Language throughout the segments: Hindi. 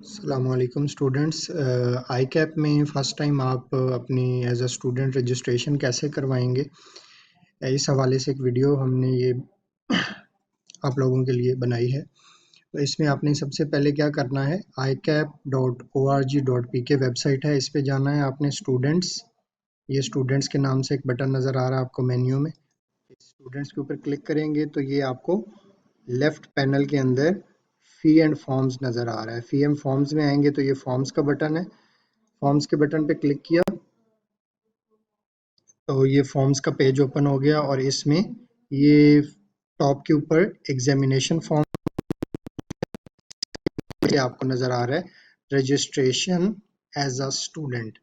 अस्सलामुअलैकुम स्टूडेंट्स। आई कैप में फ़र्स्ट टाइम आप अपनी एज अ स्टूडेंट रजिस्ट्रेशन कैसे करवाएंगे, इस हवाले से एक वीडियो हमने ये आप लोगों के लिए बनाई है। तो इसमें आपने सबसे पहले क्या करना है, icap.org.pk वेबसाइट है, इस पे जाना है आपने। स्टूडेंट्स, ये स्टूडेंट्स के नाम से एक बटन नज़र आ रहा है आपको मेन्यू में। स्टूडेंट्स के ऊपर क्लिक करेंगे तो ये आपको लेफ्ट पैनल के अंदर फी एंड फॉर्म्स नज़र आ रहा है। फी एंड फॉर्म्स में आएंगे तो ये फॉर्म्स का बटन है। फॉर्म्स के बटन पे क्लिक किया तो ये फॉर्म्स का पेज ओपन हो गया और इसमें ये टॉप के ऊपर एग्जामिनेशन फॉर्म आपको नज़र आ रहा है, रजिस्ट्रेशन एज अ स्टूडेंट।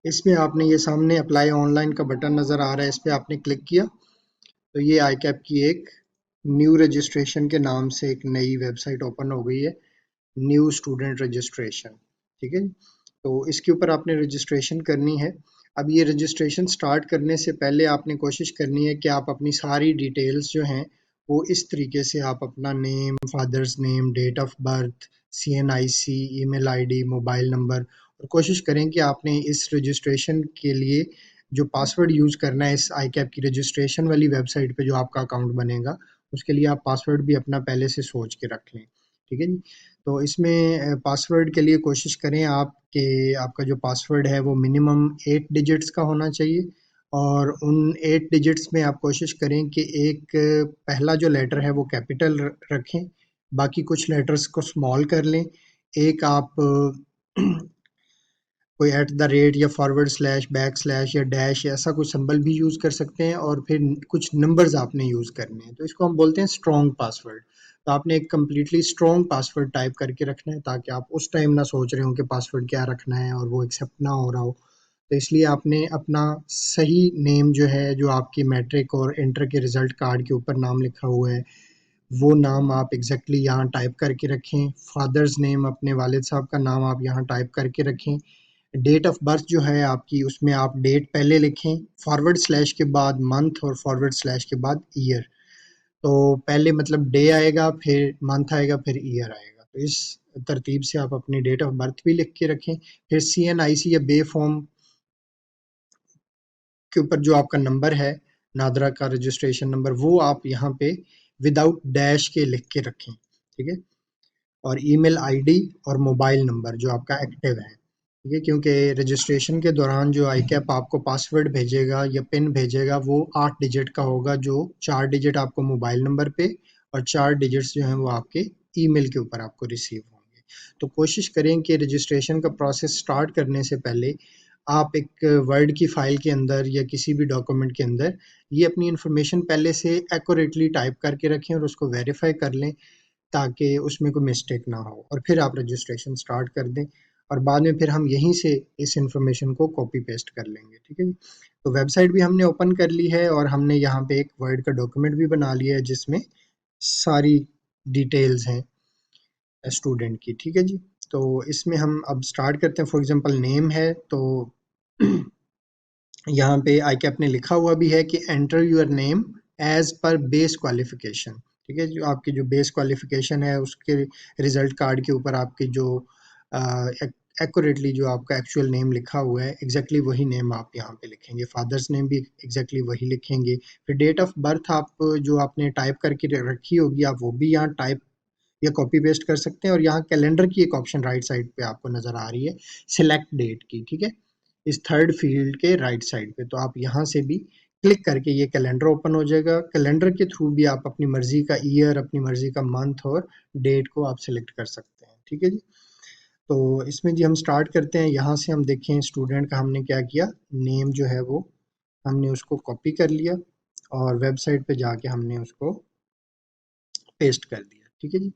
इसमें आपने ये सामने अप्लाई ऑनलाइन का बटन नज़र आ रहा है, इस पर आपने क्लिक किया तो ये आई कैप की एक न्यू रजिस्ट्रेशन के नाम से एक नई वेबसाइट ओपन हो गई है, न्यू स्टूडेंट रजिस्ट्रेशन। ठीक है, तो इसके ऊपर आपने रजिस्ट्रेशन करनी है। अब ये रजिस्ट्रेशन स्टार्ट करने से पहले आपने कोशिश करनी है कि आप अपनी सारी डिटेल्स जो हैं वो इस तरीके से आप अपना name, father's name, date of birth, CNIC, email ID, mobile number, और कोशिश करें कि आपने इस रजिस्ट्रेशन के लिए जो पासवर्ड यूज़ करना है इस आई कैप की रजिस्ट्रेशन वाली वेबसाइट पे जो आपका अकाउंट बनेगा, उसके लिए आप पासवर्ड भी अपना पहले से सोच के रख लें। ठीक है जी। तो इसमें पासवर्ड के लिए कोशिश करें आप कि आपका जो पासवर्ड है वो मिनिमम 8 डिजिट्स का होना चाहिए, और उन 8 डिजिट्स में आप कोशिश करें कि एक पहला जो लेटर है वो कैपिटल रखें, बाकी कुछ लेटर्स को स्मॉल कर लें। एक आप कोई एट द रेट या फॉरवर्ड स्लैश, बैक स्लैश या डैश या ऐसा कुछ सिंबल भी यूज़ कर सकते हैं, और फिर कुछ नंबर्स आपने यूज़ करने हैं, तो इसको हम बोलते हैं स्ट्रॉन्ग पासवर्ड। तो आपने एक कम्प्लीटली स्ट्रॉन्ग पासवर्ड टाइप करके रखना है ताकि आप उस टाइम ना सोच रहे हो कि पासवर्ड क्या रखना है और वो एक्सेप्ट ना हो रहा हो। तो इसलिए आपने अपना सही नेम जो है, जो आपकी मैट्रिक और इंटर के रिजल्ट कार्ड के ऊपर नाम लिखा हुआ है, वो नाम आप एग्जैक्टली यहाँ टाइप करके रखें। फादर्स नेम, अपने वालिद साहब का नाम आप यहाँ टाइप करके रखें। डेट ऑफ बर्थ जो है आपकी, उसमें आप डेट पहले लिखें, फॉरवर्ड स्लैश के बाद मंथ और फॉरवर्ड स्लैश के बाद ईयर। तो पहले मतलब डे आएगा, फिर मंथ आएगा, फिर ईयर आएगा। तो इस तरतीब से आप अपनी डेट ऑफ बर्थ भी लिख के रखें। फिर CNIC या बे फॉर्म के ऊपर जो आपका नंबर है, नादरा का रजिस्ट्रेशन नंबर, वो आप यहाँ पे विदाउट डैश के लिख के रखें। ठीक है, और ईमेल आईडी और मोबाइल नंबर जो आपका एक्टिव है। ठीक है, क्योंकि रजिस्ट्रेशन के दौरान जो आई कैप आपको पासवर्ड भेजेगा या पिन भेजेगा वो 8 डिजिट का होगा, जो 4 डिजिट आपको मोबाइल नंबर पे और 4 डिजिट्स जो हैं वो आपके ईमेल के ऊपर आपको रिसीव होंगे। तो कोशिश करें कि रजिस्ट्रेशन का प्रोसेस स्टार्ट करने से पहले आप एक वर्ड की फाइल के अंदर या किसी भी डॉक्यूमेंट के अंदर ये अपनी इन्फॉर्मेशन पहले से एक्यूरेटली टाइप करके रखें और उसको वेरीफाई कर लें ताकि उसमें कोई मिस्टेक ना हो, और फिर आप रजिस्ट्रेशन स्टार्ट कर दें और बाद में फिर हम यहीं से इस इंफॉर्मेशन को कॉपी पेस्ट कर लेंगे। ठीक है जी। तो वेबसाइट भी हमने ओपन कर ली है और हमने यहाँ पे एक वर्ड का डॉक्यूमेंट भी बना लिया है जिसमें सारी डिटेल्स हैं स्टूडेंट की। ठीक है जी। तो इसमें हम अब स्टार्ट करते हैं। फॉर एग्जांपल नेम है, तो यहाँ पे आई कैप ने लिखा हुआ भी है कि enter your name as per base qualification. ठीक है, जो आपकी जो बेस क्वालिफिकेशन है उसके रिजल्ट कार्ड के ऊपर आपकी जो एक्यूरेटली जो आपका एक्चुअल नेम लिखा हुआ है, एग्जैक्टली वही नेम आप यहाँ पे लिखेंगे। फादर्स नेम भी एग्जैक्टली वही लिखेंगे। फिर डेट ऑफ बर्थ आप जो आपने टाइप करके रखी होगी आप वो भी यहाँ टाइप या कॉपी पेस्ट कर सकते हैं, और यहाँ कैलेंडर की एक ऑप्शन राइट साइड पे आपको नजर आ रही है, सिलेक्ट डेट की। ठीक है, इस थर्ड फील्ड के राइट साइड पे, तो आप यहाँ से भी क्लिक करके ये कैलेंडर ओपन हो जाएगा। कैलेंडर के थ्रू भी आप अपनी मर्जी का ईयर, अपनी मर्जी का मंथ और डेट को आप सिलेक्ट कर सकते हैं। ठीक है जी। तो इसमें जी हम स्टार्ट करते हैं। यहाँ से हम देखें स्टूडेंट का हमने क्या किया, नेम जो है वो हमने उसको कॉपी कर लिया और वेबसाइट पे जाके हमने उसको पेस्ट कर दिया। ठीक है जी।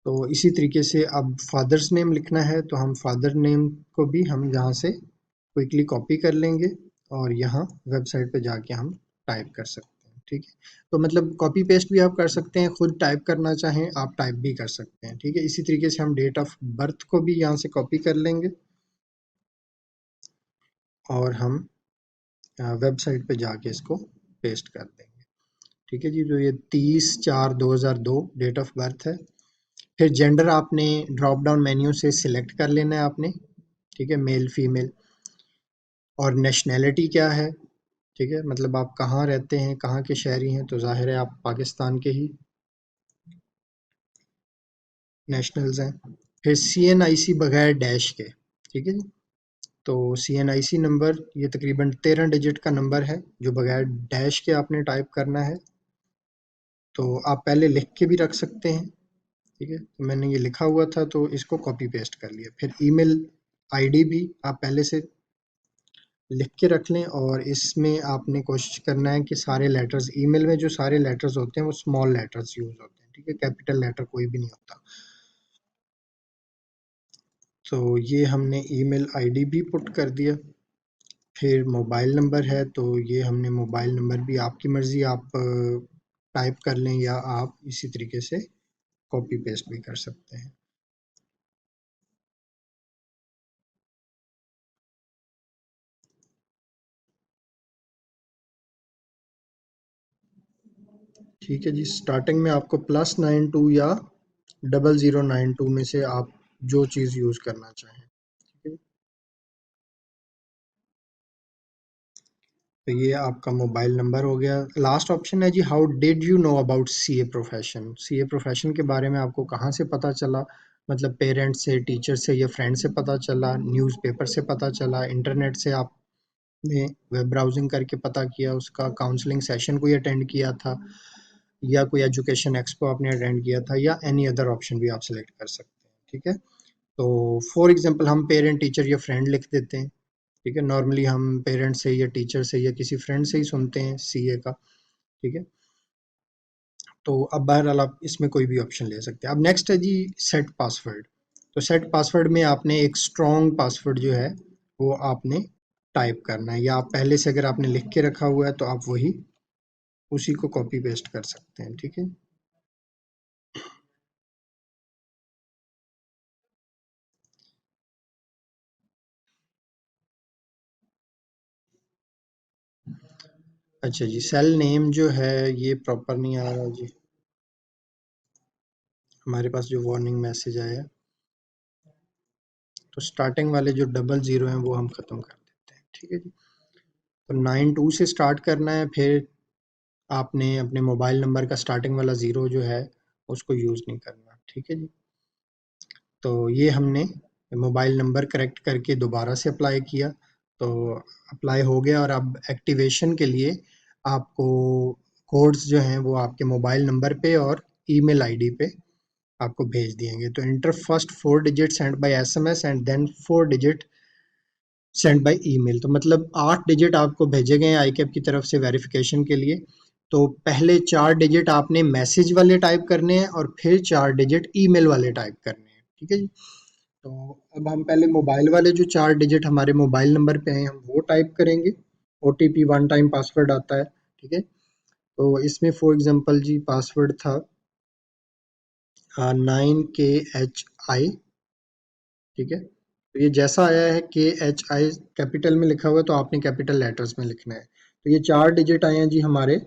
तो इसी तरीके से अब फादर्स नेम लिखना है तो हम फादर नेम को भी हम यहाँ से क्विकली कॉपी कर लेंगे और यहाँ वेबसाइट पे जाके हम टाइप कर सकते हैं। ठीक है, तो मतलब कॉपी पेस्ट भी आप कर सकते हैं, खुद टाइप करना चाहें आप टाइप भी कर सकते हैं। ठीक है, इसी तरीके से हम डेट ऑफ बर्थ को भी यहाँ से कॉपी कर लेंगे और हम वेबसाइट पे जाके इसको पेस्ट कर देंगे। ठीक है जी। तो ये 30/4/2002 डेट ऑफ बर्थ है। फिर जेंडर आपने ड्रॉप डाउन मेन्यू से सिलेक्ट कर लेना है आपने, ठीक है, मेल फीमेल। और नेशनैलिटी क्या है, ठीक है, मतलब आप कहाँ रहते हैं, कहाँ के शहरी हैं, तो ज़ाहिर है आप पाकिस्तान के ही नेशनल्स हैं। फिर CNIC बगैर डैश के, ठीक है जी। तो CNIC नंबर ये तकरीबन 13 डिजिट का नंबर है जो बगैर डैश के आपने टाइप करना है। तो आप पहले लिख के भी रख सकते हैं, ठीक है, तो मैंने ये लिखा हुआ था तो इसको कॉपी पेस्ट कर लिया। फिर ईमेल आईडी भी आप पहले से लिख के रख लें, और इसमें आपने कोशिश करना है कि सारे लेटर्स, ईमेल में जो सारे लेटर्स होते हैं वो स्मॉल लेटर्स यूज होते हैं, ठीक है, कैपिटल लेटर कोई भी नहीं होता। तो ये हमने ईमेल आईडी भी पुट कर दिया। फिर मोबाइल नंबर है, तो ये हमने मोबाइल नंबर भी आपकी मर्ज़ी, आप टाइप कर लें या आप इसी तरीके से कॉपी पेस्ट भी कर सकते हैं। ठीक है जी, स्टार्टिंग में आपको +92 या 0092 में से आप जो चीज़ यूज़ करना चाहें, ठीक है। तो ये आपका मोबाइल नंबर हो गया। लास्ट ऑप्शन है जी, how did you know about CA profession. CA profession के बारे में आपको कहाँ से पता चला, मतलब पेरेंट्स से, टीचर से या फ्रेंड से पता चला, न्यूज़पेपर से पता चला, इंटरनेट से आपने वेब ब्राउजिंग करके पता किया, उसका काउंसलिंग सेशन कोई अटेंड किया था, या कोई एजुकेशन एक्सपो आपने अटेंड किया था, या एनी अदर ऑप्शन भी आप सेलेक्ट कर सकते हैं, ठीक है। तो फॉर एग्जांपल हम पेरेंट, टीचर या फ्रेंड लिख देते हैं, ठीक है। नॉर्मली हम पेरेंट्स से या टीचर से या किसी फ्रेंड से ही सुनते हैं सीए का, ठीक है। तो अब बहरहाल आप इसमें कोई भी ऑप्शन ले सकते हैं। अब नेक्स्ट है जी सेट पासवर्ड। तो सेट पासवर्ड में आपने एक स्ट्रॉन्ग पासवर्ड जो है वो आपने टाइप करना है, या आप पहले से अगर आपने लिख के रखा हुआ है तो आप वही उसी को कॉपी पेस्ट कर सकते हैं, ठीक है। अच्छा जी, सेल नेम जो है ये प्रॉपर नहीं आ रहा जी, हमारे पास जो वार्निंग मैसेज आया है। तो स्टार्टिंग वाले जो 00 हैं वो हम खत्म कर देते हैं, ठीक है जी। तो 92 से स्टार्ट करना है, फिर आपने अपने मोबाइल नंबर का स्टार्टिंग वाला 0 जो है उसको यूज़ नहीं करना, ठीक है जी। तो ये हमने मोबाइल नंबर करेक्ट करके दोबारा से अप्लाई किया, तो अप्लाई हो गया। और अब एक्टिवेशन के लिए आपको कोड्स जो हैं वो आपके मोबाइल नंबर पे और ईमेल आईडी पे आपको भेज दिएंगे। तो enter first 4 digit send by SMS and then 4 digit send by email. तो मतलब 8 डिजिट आपको भेजे गए हैं आईकैप की तरफ से वेरिफिकेशन के लिए। तो पहले 4 डिजिट आपने मैसेज वाले टाइप करने हैं और फिर 4 डिजिट ईमेल वाले टाइप करने हैं, ठीक है जी। तो अब हम पहले मोबाइल वाले जो 4 डिजिट हमारे मोबाइल नंबर पे हैं हम वो टाइप करेंगे। ओटीपी वन टाइम पासवर्ड आता है, ठीक है। तो इसमें फॉर एग्जांपल जी पासवर्ड था 9KHI, ठीक है। तो ये जैसा आया है KHI कैपिटल में लिखा हुआ है तो आपने कैपिटल लेटर्स में लिखना है। तो ये 4 डिजिट आए हैं जी हमारे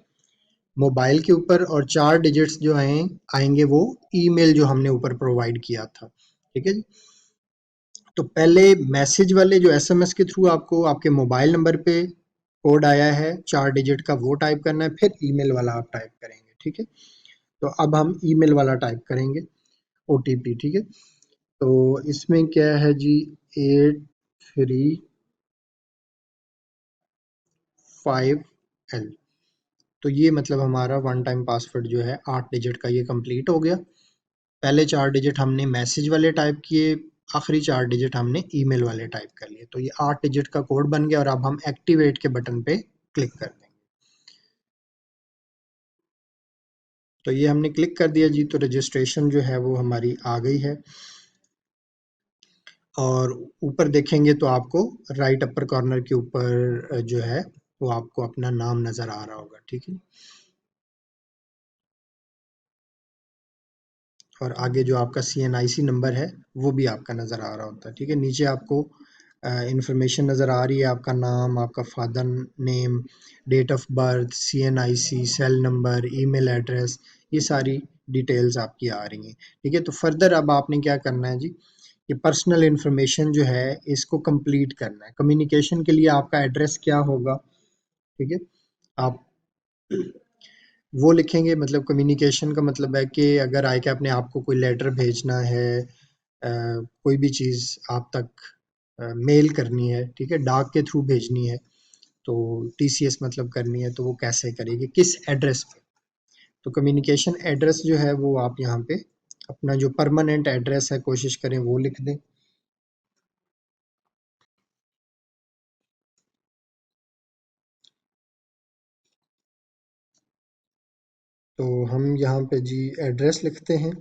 मोबाइल के ऊपर, और 4 डिजिट्स जो आएंगे वो ईमेल जो हमने ऊपर प्रोवाइड किया था, ठीक है जी। तो पहले मैसेज वाले जो एसएमएस के थ्रू आपको आपके मोबाइल नंबर पे कोड आया है 4 डिजिट का, वो टाइप करना है, फिर ईमेल वाला आप टाइप करेंगे, ठीक है। तो अब हम ईमेल वाला टाइप करेंगे, ओटीपी, ठीक है। तो इसमें क्या है जी, 8355L। तो ये मतलब हमारा वन टाइम पासवर्ड जो है 8 डिजिट का ये कंप्लीट हो गया। पहले 4 डिजिट हमने मैसेज वाले टाइप किए, आखिरी 4 डिजिट हमने ईमेल वाले टाइप कर लिए। तो ये 8 डिजिट का कोड बन गया, और अब हम एक्टिवेट के बटन पे क्लिक कर देंगे। तो ये हमने क्लिक कर दिया जी, तो रजिस्ट्रेशन जो है वो हमारी आ गई है। और ऊपर देखेंगे तो आपको राइट अपर कॉर्नर के ऊपर जो है वो आपको अपना नाम नज़र आ रहा होगा, ठीक है। और आगे जो आपका CNIC नंबर है वो भी आपका नज़र आ रहा होता है, ठीक है। नीचे आपको इंफॉर्मेशन नज़र आ रही है, आपका नाम, आपका father name, date of birth, CNIC, cell number, email address, ये सारी डिटेल्स आपकी आ रही हैं। ठीक है, तो फर्दर अब आपने क्या करना है जी, ये पर्सनल इंफॉर्मेशन जो है इसको कंप्लीट करना है। कम्युनिकेशन के लिए आपका एड्रेस क्या होगा, ठीक है, आप वो लिखेंगे। मतलब कम्युनिकेशन का मतलब है कि अगर आई कैप ने आपको कोई लेटर भेजना है, कोई भी चीज़ आप तक मेल करनी है, ठीक है, डाक के थ्रू भेजनी है, तो टीसीएस मतलब करनी है, तो वो कैसे करेगी, किस एड्रेस पे। तो कम्युनिकेशन एड्रेस जो है वो आप यहाँ पे अपना जो परमानेंट एड्रेस है कोशिश करें वो लिख दें। तो हम यहाँ पे जी एड्रेस लिखते हैं।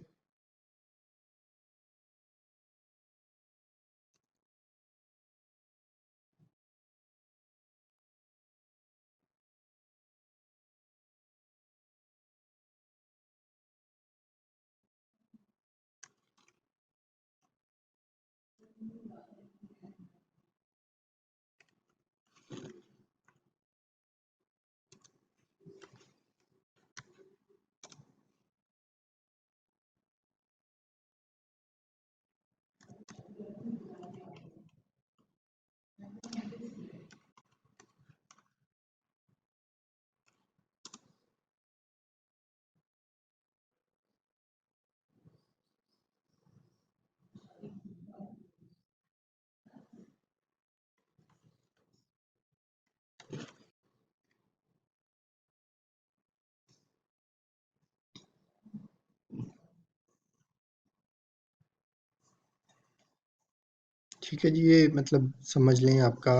ठीक है जी, ये मतलब समझ लें आपका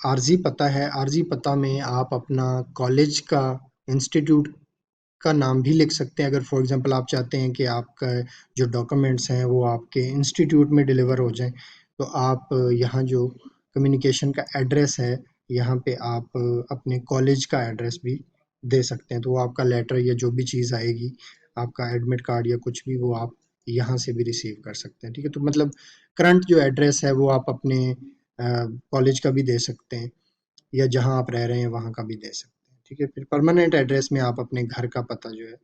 आरजी पता है। आरजी पता में आप अपना कॉलेज का, इंस्टीट्यूट का नाम भी लिख सकते हैं। अगर फॉर एग्जांपल आप चाहते हैं कि आपका जो डॉक्यूमेंट्स हैं वो आपके इंस्टीट्यूट में डिलीवर हो जाएं, तो आप यहाँ जो कम्युनिकेशन का एड्रेस है, यहाँ पे आप अपने कॉलेज का एड्रेस भी दे सकते हैं। तो वो आपका लेटर या जो भी चीज़ आएगी, आपका एडमिट कार्ड या कुछ भी, वो आप यहाँ से भी रिसीव कर सकते हैं। ठीक है, तो मतलब करंट जो एड्रेस है वो आप अपने कॉलेज का भी दे सकते हैं, या जहाँ आप रह रहे हैं वहाँ का भी दे सकते हैं। ठीक है, फिर परमानेंट एड्रेस में आप अपने घर का पता जो है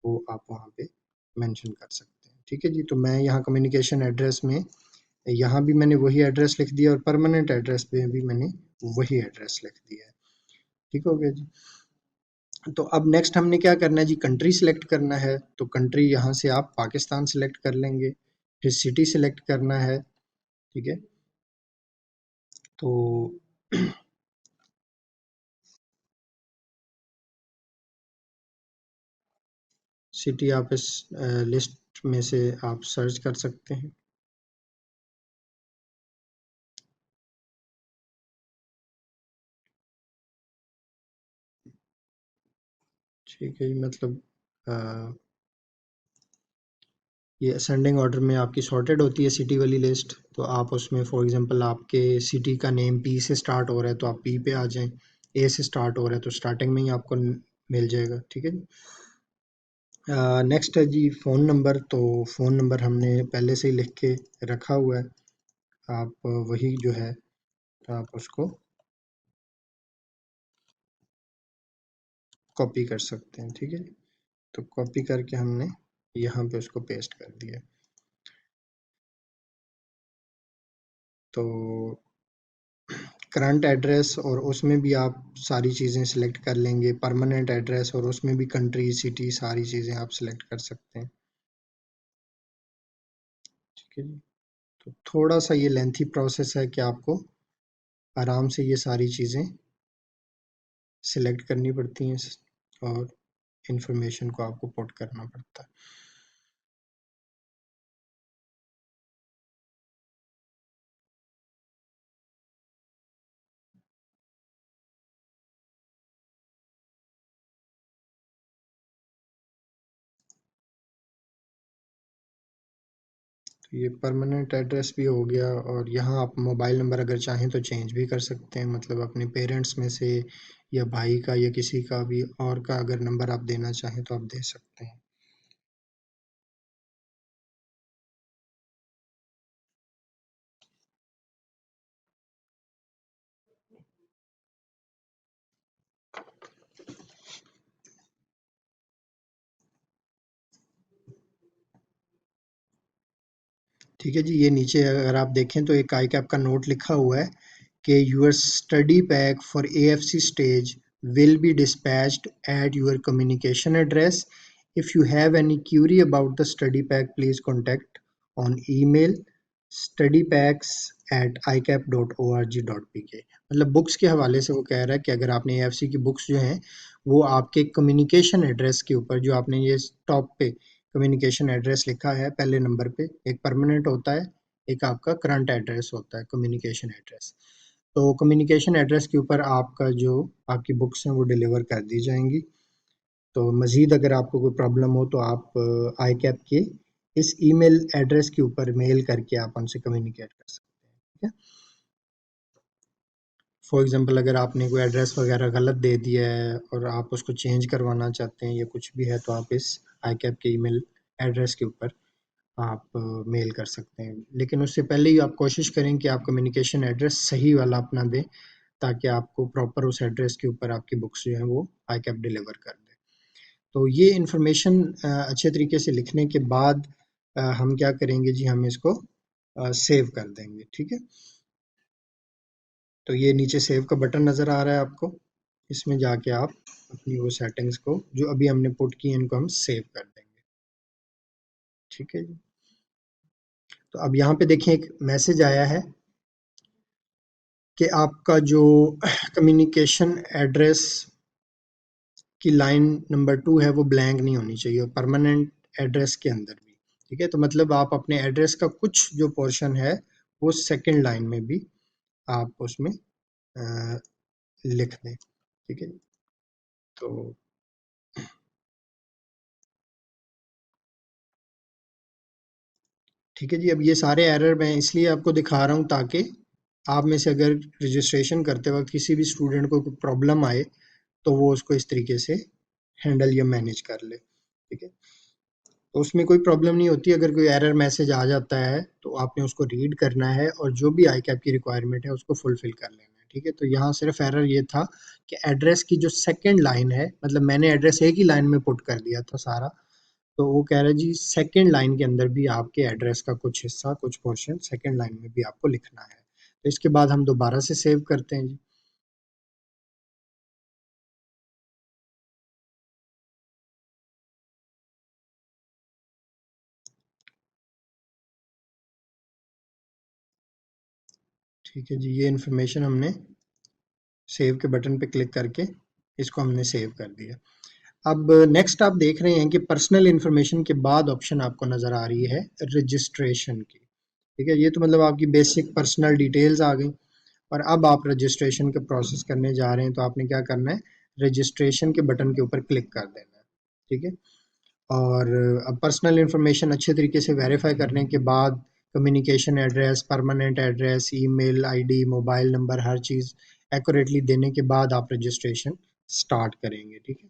वो आप वहाँ पे मेंशन कर सकते हैं। ठीक है जी, तो मैं यहाँ कम्युनिकेशन एड्रेस में यहाँ भी मैंने वही एड्रेस लिख दिया और परमानेंट एड्रेस पे भी मैंने वही एड्रेस लिख दिया है। ठीक हो गया जी। तो अब नेक्स्ट हमने क्या करना है जी, कंट्री सिलेक्ट करना है। तो कंट्री यहाँ से आप पाकिस्तान सिलेक्ट कर लेंगे, फिर सिटी सिलेक्ट करना है। ठीक है, तो सिटी आप इस लिस्ट में से आप सर्च कर सकते हैं। ठीक है जी, मतलब अ, ये असेंडिंग ऑर्डर में आपकी सॉर्टेड होती है सिटी वाली लिस्ट। तो आप उसमें फॉर एग्जांपल आपके सिटी का नेम पी से स्टार्ट हो रहा है तो आप पी पे आ जाएं, ए से स्टार्ट हो रहा है तो स्टार्टिंग में ही आपको मिल जाएगा। ठीक है जी। नेक्स्ट है जी फ़ोन नंबर। तो फ़ोन नंबर हमने पहले से ही लिख के रखा हुआ है, आप वही जो है आप उसको कॉपी कर सकते हैं। ठीक है, तो कॉपी करके हमने यहाँ पे उसको पेस्ट कर दिया। तो करंट एड्रेस और उसमें भी आप सारी चीज़ें सिलेक्ट कर लेंगे, परमानेंट एड्रेस और उसमें भी कंट्री, सिटी, सारी चीज़ें आप सिलेक्ट कर सकते हैं। ठीक है जी, तो थोड़ा सा ये लेंथी प्रोसेस है कि आपको आराम से ये सारी चीज़ें सिलेक्ट करनी पड़ती हैं और इंफॉर्मेशन को आपको पुट करना पड़ता है। तो ये परमानेंट एड्रेस भी हो गया, और यहाँ आप मोबाइल नंबर अगर चाहें तो चेंज भी कर सकते हैं, मतलब अपने पेरेंट्स में से या भाई का या किसी का भी और का अगर नंबर आप देना चाहें तो आप दे सकते हैं। ठीक है जी, ये नीचे अगर आप देखें तो एक ICAP का नोट लिखा हुआ है कि your study pack for AFC stage will be dispatched at your communication address. If you have any query about the study pack, please contact on email studypacks@icap.org.pk। मतलब बुक्स के हवाले से वो कह रहा है कि अगर आपने AFC की बुक्स जो हैं वो आपके कम्युनिकेशन एड्रेस के ऊपर, जो आपने ये टॉप पे कम्युनिकेशन एड्रेस लिखा है पहले नंबर पे, एक परमानेंट होता है, एक आपका करंट एड्रेस होता है कम्युनिकेशन एड्रेस। तो कम्युनिकेशन एड्रेस के ऊपर आपका जो आपकी बुक्स हैं वो डिलीवर कर दी जाएंगी। तो मज़ीद अगर आपको कोई प्रॉब्लम हो तो आप ICAP के इस ईमेल एड्रेस के ऊपर मेल करके आप उनसे कम्युनिकेट कर सकते हैं। ठीक है, फॉर एग्जांपल अगर आपने कोई एड्रेस वगैरह गलत दे दिया है और आप उसको चेंज करवाना चाहते हैं या कुछ भी है, तो आप इस ICAP के ईमेल एड्रेस के ऊपर आप मेल कर सकते हैं। लेकिन उससे पहले ही आप कोशिश करें कि आप कम्युनिकेशन एड्रेस सही वाला अपना दें, ताकि आपको प्रॉपर उस एड्रेस के ऊपर आपकी बुक्स जो हैं वो ICAP डिलीवर कर दे। तो ये इन्फॉर्मेशन अच्छे तरीके से लिखने के बाद हम क्या करेंगे जी, हम इसको सेव कर देंगे। ठीक है, तो ये नीचे सेव का बटन नज़र आ रहा है आपको, इसमें जाके आप अपनी वो सेटिंग्स को जो अभी हमने पुट की हैं इनको हम सेव कर देंगे। ठीक है जी, तो अब यहाँ पे देखिए एक मैसेज आया है कि आपका जो कम्युनिकेशन एड्रेस की लाइन नंबर 2 है वो ब्लैंक नहीं होनी चाहिए, परमानेंट एड्रेस के अंदर भी। ठीक है, तो मतलब आप अपने एड्रेस का कुछ जो पोर्शन है वो सेकंड लाइन में भी आप उसमें अ, लिख दें। ठीक है, तो ठीक है जी, अब ये सारे एरर मैं इसलिए आपको दिखा रहा हूँ ताकि आप में से अगर रजिस्ट्रेशन करते वक्त किसी भी स्टूडेंट को कोई प्रॉब्लम आए तो वो उसको इस तरीके से हैंडल या मैनेज कर ले। ठीक है, तो उसमें कोई प्रॉब्लम नहीं होती। अगर कोई एरर मैसेज आ जाता है तो आपने उसको रीड करना है और जो भी ICAP की रिक्वायरमेंट है उसको फुलफिल कर लेना है। ठीक है, तो यहाँ सिर्फ एरर ये था कि एड्रेस की जो सेकंड लाइन है, मतलब मैंने एड्रेस एक ही लाइन में पुट कर दिया था सारा, तो वो कह रहा है जी सेकंड लाइन के अंदर भी आपके एड्रेस का कुछ हिस्सा, कुछ पोर्शन सेकंड लाइन में भी आपको लिखना है। तो इसके बाद हम दोबारा से सेव करते हैं जी। ठीक है जी, ये इन्फॉर्मेशन हमने सेव के बटन पे क्लिक करके इसको हमने सेव कर दिया। अब नेक्स्ट आप देख रहे हैं कि पर्सनल इन्फॉर्मेशन के बाद ऑप्शन आपको नज़र आ रही है रजिस्ट्रेशन की। ठीक है, ये तो मतलब आपकी बेसिक पर्सनल डिटेल्स आ गई और अब आप रजिस्ट्रेशन का प्रोसेस करने जा रहे हैं, तो आपने क्या करना है, रजिस्ट्रेशन के बटन के ऊपर क्लिक कर देना है। ठीक है, और अब पर्सनल इन्फॉर्मेशन अच्छे तरीके से वेरीफाई करने के बाद communication address, permanent address, email ID, mobile number, हर चीज़ एक्यूरेटली देने के बाद आप रजिस्ट्रेशन स्टार्ट करेंगे। ठीक है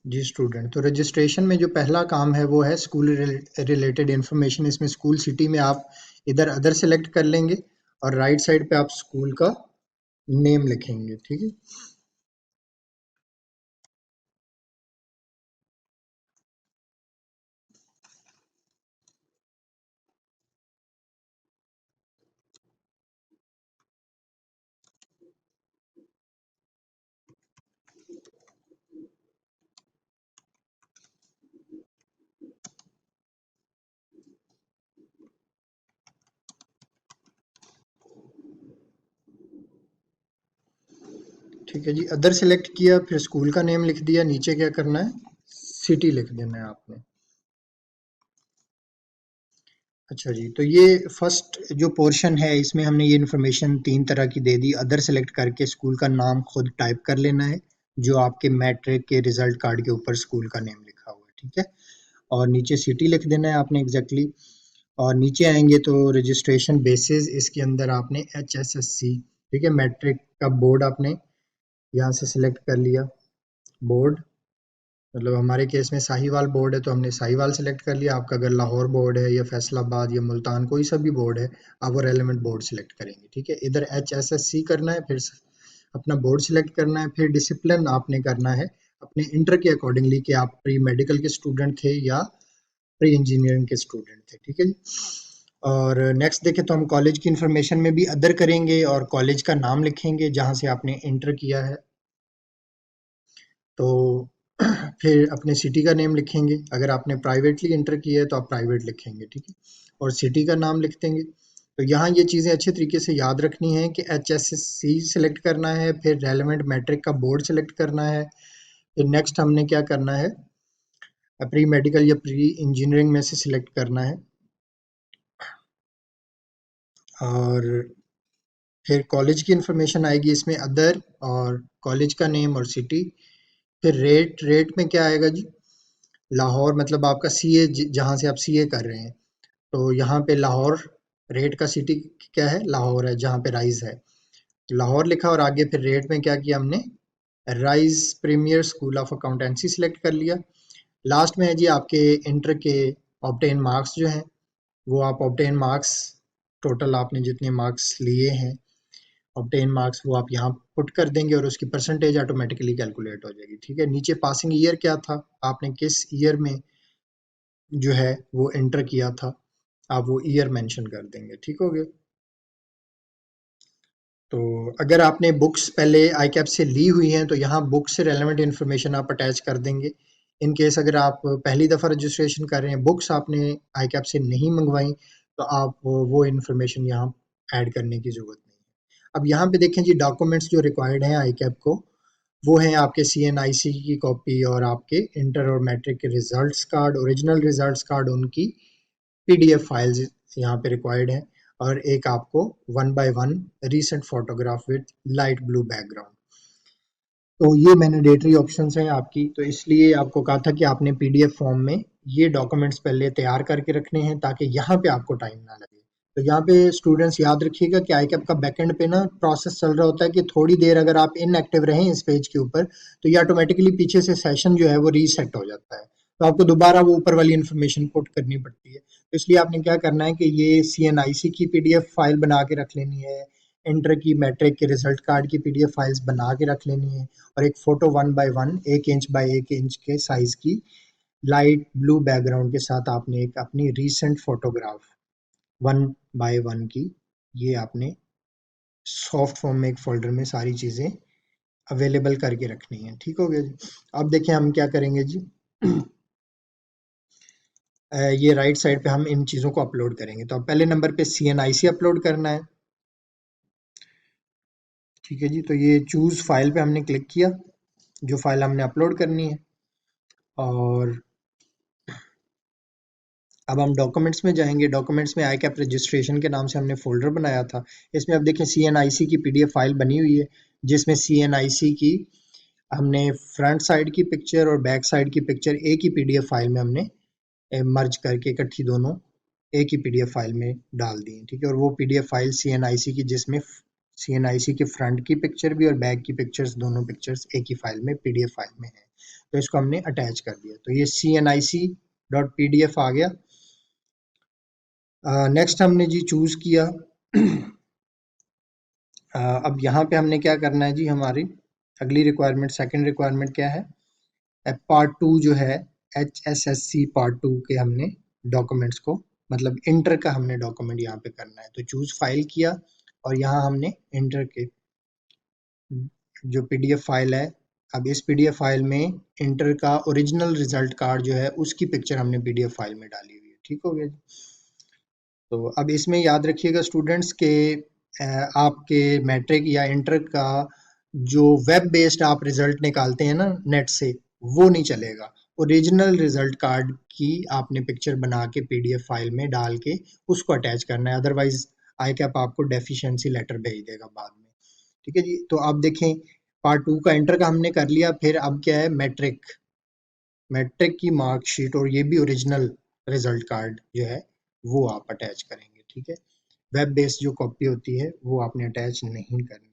जी स्टूडेंट, तो रजिस्ट्रेशन में जो पहला काम है वो है स्कूल रिलेटेड इन्फॉर्मेशन। इसमें स्कूल सिटी में आप इधर अदर सेलेक्ट कर लेंगे और राइट साइड पे आप स्कूल का नेम लिखेंगे। ठीक है, ठीक है जी, अदर सेलेक्ट किया, फिर स्कूल का नेम लिख दिया, नीचे क्या करना है, सिटी लिख देना है आपने। अच्छा जी, तो ये फर्स्ट जो पोर्शन है इसमें हमने ये इन्फॉर्मेशन तीन तरह की दे दी। अदर सेलेक्ट करके स्कूल का नाम खुद टाइप कर लेना है, जो आपके मैट्रिक के रिजल्ट कार्ड के ऊपर स्कूल का नेम लिखा हुआ है। ठीक है, और नीचे सिटी लिख देना है आपने एग्जैक्टली और नीचे आएंगे तो रजिस्ट्रेशन बेसिस, इसके अंदर आपने HSSC, ठीक है, मैट्रिक का बोर्ड आपने यहाँ से सिलेक्ट कर लिया। बोर्ड मतलब हमारे केस में साहिवाल बोर्ड है तो हमने साहिवाल सेलेक्ट कर लिया। आपका अगर लाहौर बोर्ड है या फैसलाबाद या मुल्तान, कोई सा भी बोर्ड है, आप वो रेलिवेंट बोर्ड सेलेक्ट करेंगे। ठीक है, इधर HSSC करना है, फिर अपना बोर्ड सेलेक्ट करना है, फिर डिसिप्लिन आपने करना है अपने इंटर के अकॉर्डिंगली कि आप प्री मेडिकल के स्टूडेंट थे या प्री इंजीनियरिंग के स्टूडेंट थे। ठीक है जी, और नेक्स्ट देखें तो हम कॉलेज की इंफॉर्मेशन में भी अदर करेंगे और कॉलेज का नाम लिखेंगे जहाँ से आपने इंटर किया है। तो फिर अपने सिटी का नेम लिखेंगे, अगर आपने प्राइवेटली इंटर किया है तो आप प्राइवेट लिखेंगे, ठीक है, और सिटी का नाम लिख देंगे। तो यहाँ ये चीज़ें अच्छे तरीके से याद रखनी है कि HSSC सेलेक्ट करना है, फिर रेलेवेंट मैट्रिक का बोर्ड सेलेक्ट करना है, फिर नेक्स्ट हमने क्या करना है, प्री मेडिकल या प्री इंजीनियरिंग में से सिलेक्ट करना है, और फिर कॉलेज की इंफॉर्मेशन आएगी इसमें अदर, और कॉलेज का नेम और सिटी। फिर रेट, रेट में क्या आएगा जी, लाहौर, मतलब आपका सीए जहाँ से आप सीए कर रहे हैं, तो यहाँ पे लाहौर रेट का सिटी क्या है, लाहौर है जहाँ पे राइज है, लाहौर लिखा, और आगे फिर रेट में क्या किया हमने, Rise Premier School of Accountancy select कर लिया। लास्ट में है जी आपके इंटर के ऑब्टेन मार्क्स जो हैं, वो आप ऑब्टेन मार्क्स, टोटल आपने जितने मार्क्स लिए हैं ऑब्टेन मार्क्स, वो आप यहाँ पुट कर देंगे और उसकी परसेंटेज ऑटोमेटिकली कैलकुलेट हो जाएगी, ठीक है। नीचे पासिंग ईयर क्या था, आपने किस ईयर में जो है वो एंटर किया था, आप वो ईयर मेंशन कर देंगे, ठीक हो गया। तो अगर आपने बुक्स पहले आईकैप से ली हुई हैं तो यहाँ बुक से रेलेवेंट इन्फॉर्मेशन आप अटैच कर देंगे। इन केस अगर आप पहली दफ़ा रजिस्ट्रेशन कर रहे हैं, बुक्स आपने आईकैप से नहीं मंगवाई, तो आप वो इन्फॉर्मेशन यहाँ ऐड करने की ज़रूरत नहीं है। अब यहाँ पे देखें जी, डॉक्यूमेंट्स जो रिक्वायर्ड हैं आईकैप को, वो हैं आपके CNIC की कॉपी और आपके इंटर और मैट्रिक के results card, original results card, उनकी PDF फाइल्स यहाँ पे रिक्वायर्ड है, और एक आपको 1 by 1 recent photograph with light blue background. तो ये मैंडेटरी ऑप्शंस हैं आपकी, तो इसलिए आपको कहा था कि आपने PDF फॉर्म में ये डॉक्यूमेंट्स पहले तैयार करके रखने हैं ताकि यहाँ पे आपको टाइम ना लगे। तो यहाँ पे स्टूडेंट्स याद रखिएगा कि आईकैप का बैकएंड पे ना प्रोसेस चल रहा होता है कि थोड़ी देर अगर आप इनएक्टिव रहें इस पेज के ऊपर, तो ये ऑटोमेटिकली पीछे से सेशन जो है वो रीसेट हो जाता है, तो आपको दोबारा वो ऊपर वाली इन्फॉर्मेशन पुट करनी पड़ती है। तो इसलिए आपने क्या करना है कि ये CNIC की PDF फाइल बना के रख लेनी है, इंटर की मैट्रिक के रिजल्ट कार्ड की PDF फाइल्स बना के रख लेनी है, और एक photo 1 by 1 1 inch by 1 inch के साइज की लाइट ब्लू बैकग्राउंड के साथ आपने एक अपनी रीसेंट फोटोग्राफ 1 by 1 की, ये आपने सॉफ्ट फॉर्म में एक फोल्डर में सारी चीज़ें अवेलेबल करके रखनी है, ठीक हो गया जी। अब देखिए हम क्या करेंगे जी, ये राइट साइड पे हम इन चीज़ों को अपलोड करेंगे। तो अब पहले नंबर पे CNIC अपलोड करना है, ठीक है जी। तो ये चूज़ फाइल पे हमने क्लिक किया, जो फाइल हमने अपलोड करनी है, और अब हम डॉक्यूमेंट्स में जाएंगे। डॉक्यूमेंट्स में आईकैप रजिस्ट्रेशन के नाम से हमने फोल्डर बनाया था, इसमें अब देखें CNIC की PDF फाइल बनी हुई है, जिसमें CNIC की हमने फ्रंट साइड की पिक्चर और बैक साइड की पिक्चर एक ही PDF फाइल में हमने मर्ज करके इकट्ठी दोनों एक ही PDF फाइल में डाल दी, ठीक है। और वो PDF फाइल CNIC की, जिसमें CNIC के फ्रंट की पिक्चर भी और बैक की पिक्चर्स, दोनों पिक्चर्स एक ही फाइल में PDF फाइल में है, तो इसको हमने अटैच कर दिया। तो ये CNIC.PDF आ गया। नेक्स्ट हमने जी चूज किया। अब यहाँ पे हमने क्या करना है जी, हमारी अगली रिक्वायरमेंट, सेकंड रिक्वायरमेंट क्या है, पार्ट 2 जो है HSSC पार्ट 2 के हमने डॉक्यूमेंट्स को, मतलब इंटर का हमने डॉक्यूमेंट यहाँ पे करना है। तो चूज फाइल किया, और यहाँ हमने इंटर के जो PDF फाइल है, अब इस PDF फाइल में इंटर का ओरिजिनल रिजल्ट कार्ड जो है उसकी पिक्चर हमने PDF फाइल में डाली हुई है, ठीक हो गया जी। तो अब इसमें याद रखिएगा स्टूडेंट्स के आपके मैट्रिक या इंटर का जो वेब बेस्ड आप रिजल्ट निकालते हैं ना नेट से, वो नहीं चलेगा। ओरिजिनल रिजल्ट कार्ड की आपने पिक्चर बना के PDF फाइल में डाल के उसको अटैच करना है, अदरवाइज आईकैप आपको डेफिशिएंसी लेटर भेज देगा बाद में, ठीक है जी। तो आप देखें, पार्ट 2 का इंटर का हमने कर लिया, फिर अब क्या है, मैट्रिक, मैट्रिक की मार्कशीट और ये भी ओरिजिनल रिजल्ट कार्ड जो है वो आप अटैच करेंगे, ठीक है। वेब बेस्ड जो कॉपी होती है वो आपने अटैच नहीं करनी,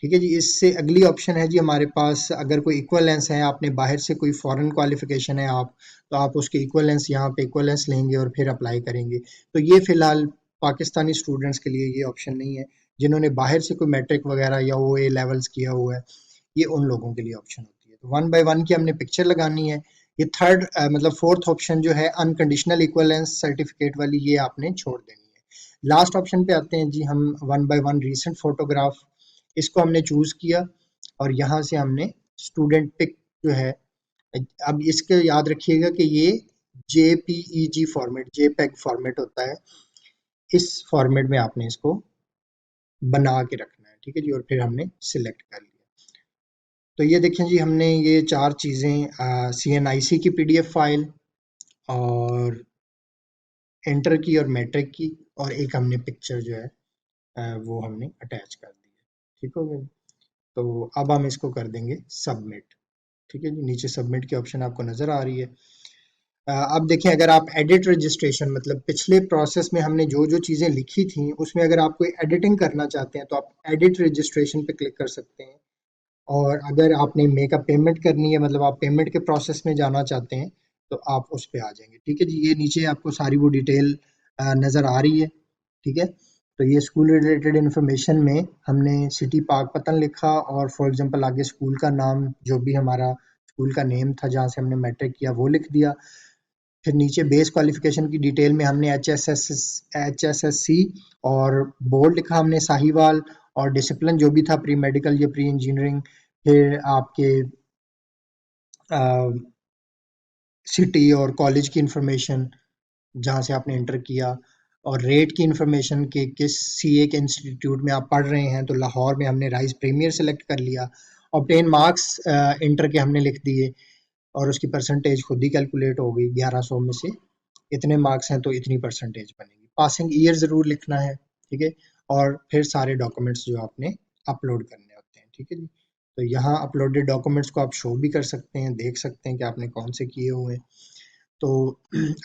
ठीक है जी। इससे अगली ऑप्शन है जी हमारे पास, अगर कोई इक्वलेंस है, आपने बाहर से कोई फॉरेन क्वालिफिकेशन है आप, तो आप उसके इक्वलेंस यहाँ पे इक्वलेंस लेंगे और फिर अप्लाई करेंगे। तो ये फिलहाल पाकिस्तानी स्टूडेंट्स के लिए ये ऑप्शन नहीं है, जिन्होंने बाहर से कोई मैट्रिक वगैरह या OA लेवल्स किया हुआ है, ये उन लोगों के लिए ऑप्शन होती है। तो 1 by 1 की हमने पिक्चर लगानी है। ये थर्ड मतलब फोर्थ ऑप्शन जो है अनकंडीशनल इक्वलेंस सर्टिफिकेट वाली, ये आपने छोड़ देनी है। लास्ट ऑप्शन पे आते हैं जी हम, one by one recent photograph, इसको हमने चूज किया और यहाँ से हमने स्टूडेंट पिक जो है, अब इसके याद रखिएगा कि ये JPEG फॉर्मेट, JPEG फॉर्मेट होता है, इस फॉर्मेट में आपने इसको बना के रखना है, ठीक है जी। और फिर हमने सिलेक्ट कर लिया। तो ये देखें जी, हमने ये चार चीज़ें CNIC की PDF फाइल और एंटर की और मैट्रिक की, और एक हमने पिक्चर जो है वो हमने अटैच कर दी है, ठीक हो गया। तो अब हम इसको कर देंगे सबमिट, ठीक है जी। नीचे सबमिट की ऑप्शन आपको नज़र आ रही है। अब देखिए, अगर आप एडिट रजिस्ट्रेशन, मतलब पिछले प्रोसेस में हमने जो जो चीज़ें लिखी थी उसमें अगर आप कोई एडिटिंग करना चाहते हैं तो आप एडिट रजिस्ट्रेशन पे क्लिक कर सकते हैं। और अगर आपने मेक अ पेमेंट करनी है, मतलब आप पेमेंट के प्रोसेस में जाना चाहते हैं, तो आप उस पे आ जाएंगे, ठीक है जी। ये नीचे आपको सारी वो डिटेल नज़र आ रही है, ठीक है। तो ये स्कूल रिलेटेड इन्फॉर्मेशन में हमने सिटी पार्क पतन लिखा, और फॉर एग्जांपल आगे स्कूल का नाम, जो भी हमारा स्कूल का नेम था जहाँ से हमने मैट्रिक किया, वो लिख दिया। फिर नीचे बेस क्वालिफिकेशन की डिटेल में हमने HSSC और बोर्ड लिखा हमने साहिवाल, और डिसिप्लिन जो भी था प्री मेडिकल या प्री इंजीनियरिंग। फिर आपके सिटी और कॉलेज की इंफॉर्मेशन जहाँ से आपने इंटर किया, और रेट की इंफॉर्मेशन कि किस CA के इंस्टीट्यूट में आप पढ़ रहे हैं, तो लाहौर में हमने राइस प्रीमियर सेलेक्ट कर लिया। ऑब्टेन मार्क्स इंटर के हमने लिख दिए, और उसकी परसेंटेज खुद ही कैलकुलेट हो गई, 1100 में से इतने मार्क्स हैं तो इतनी परसेंटेज बनेगी। पासिंग ईयर ज़रूर लिखना है, ठीक है। और फिर सारे डॉक्यूमेंट्स जो आपने अपलोड करने होते हैं, ठीक है जी। तो यहाँ अपलोडेड डॉक्यूमेंट्स को आप शो भी कर सकते हैं, देख सकते हैं कि आपने कौन से किए हुए हैं। तो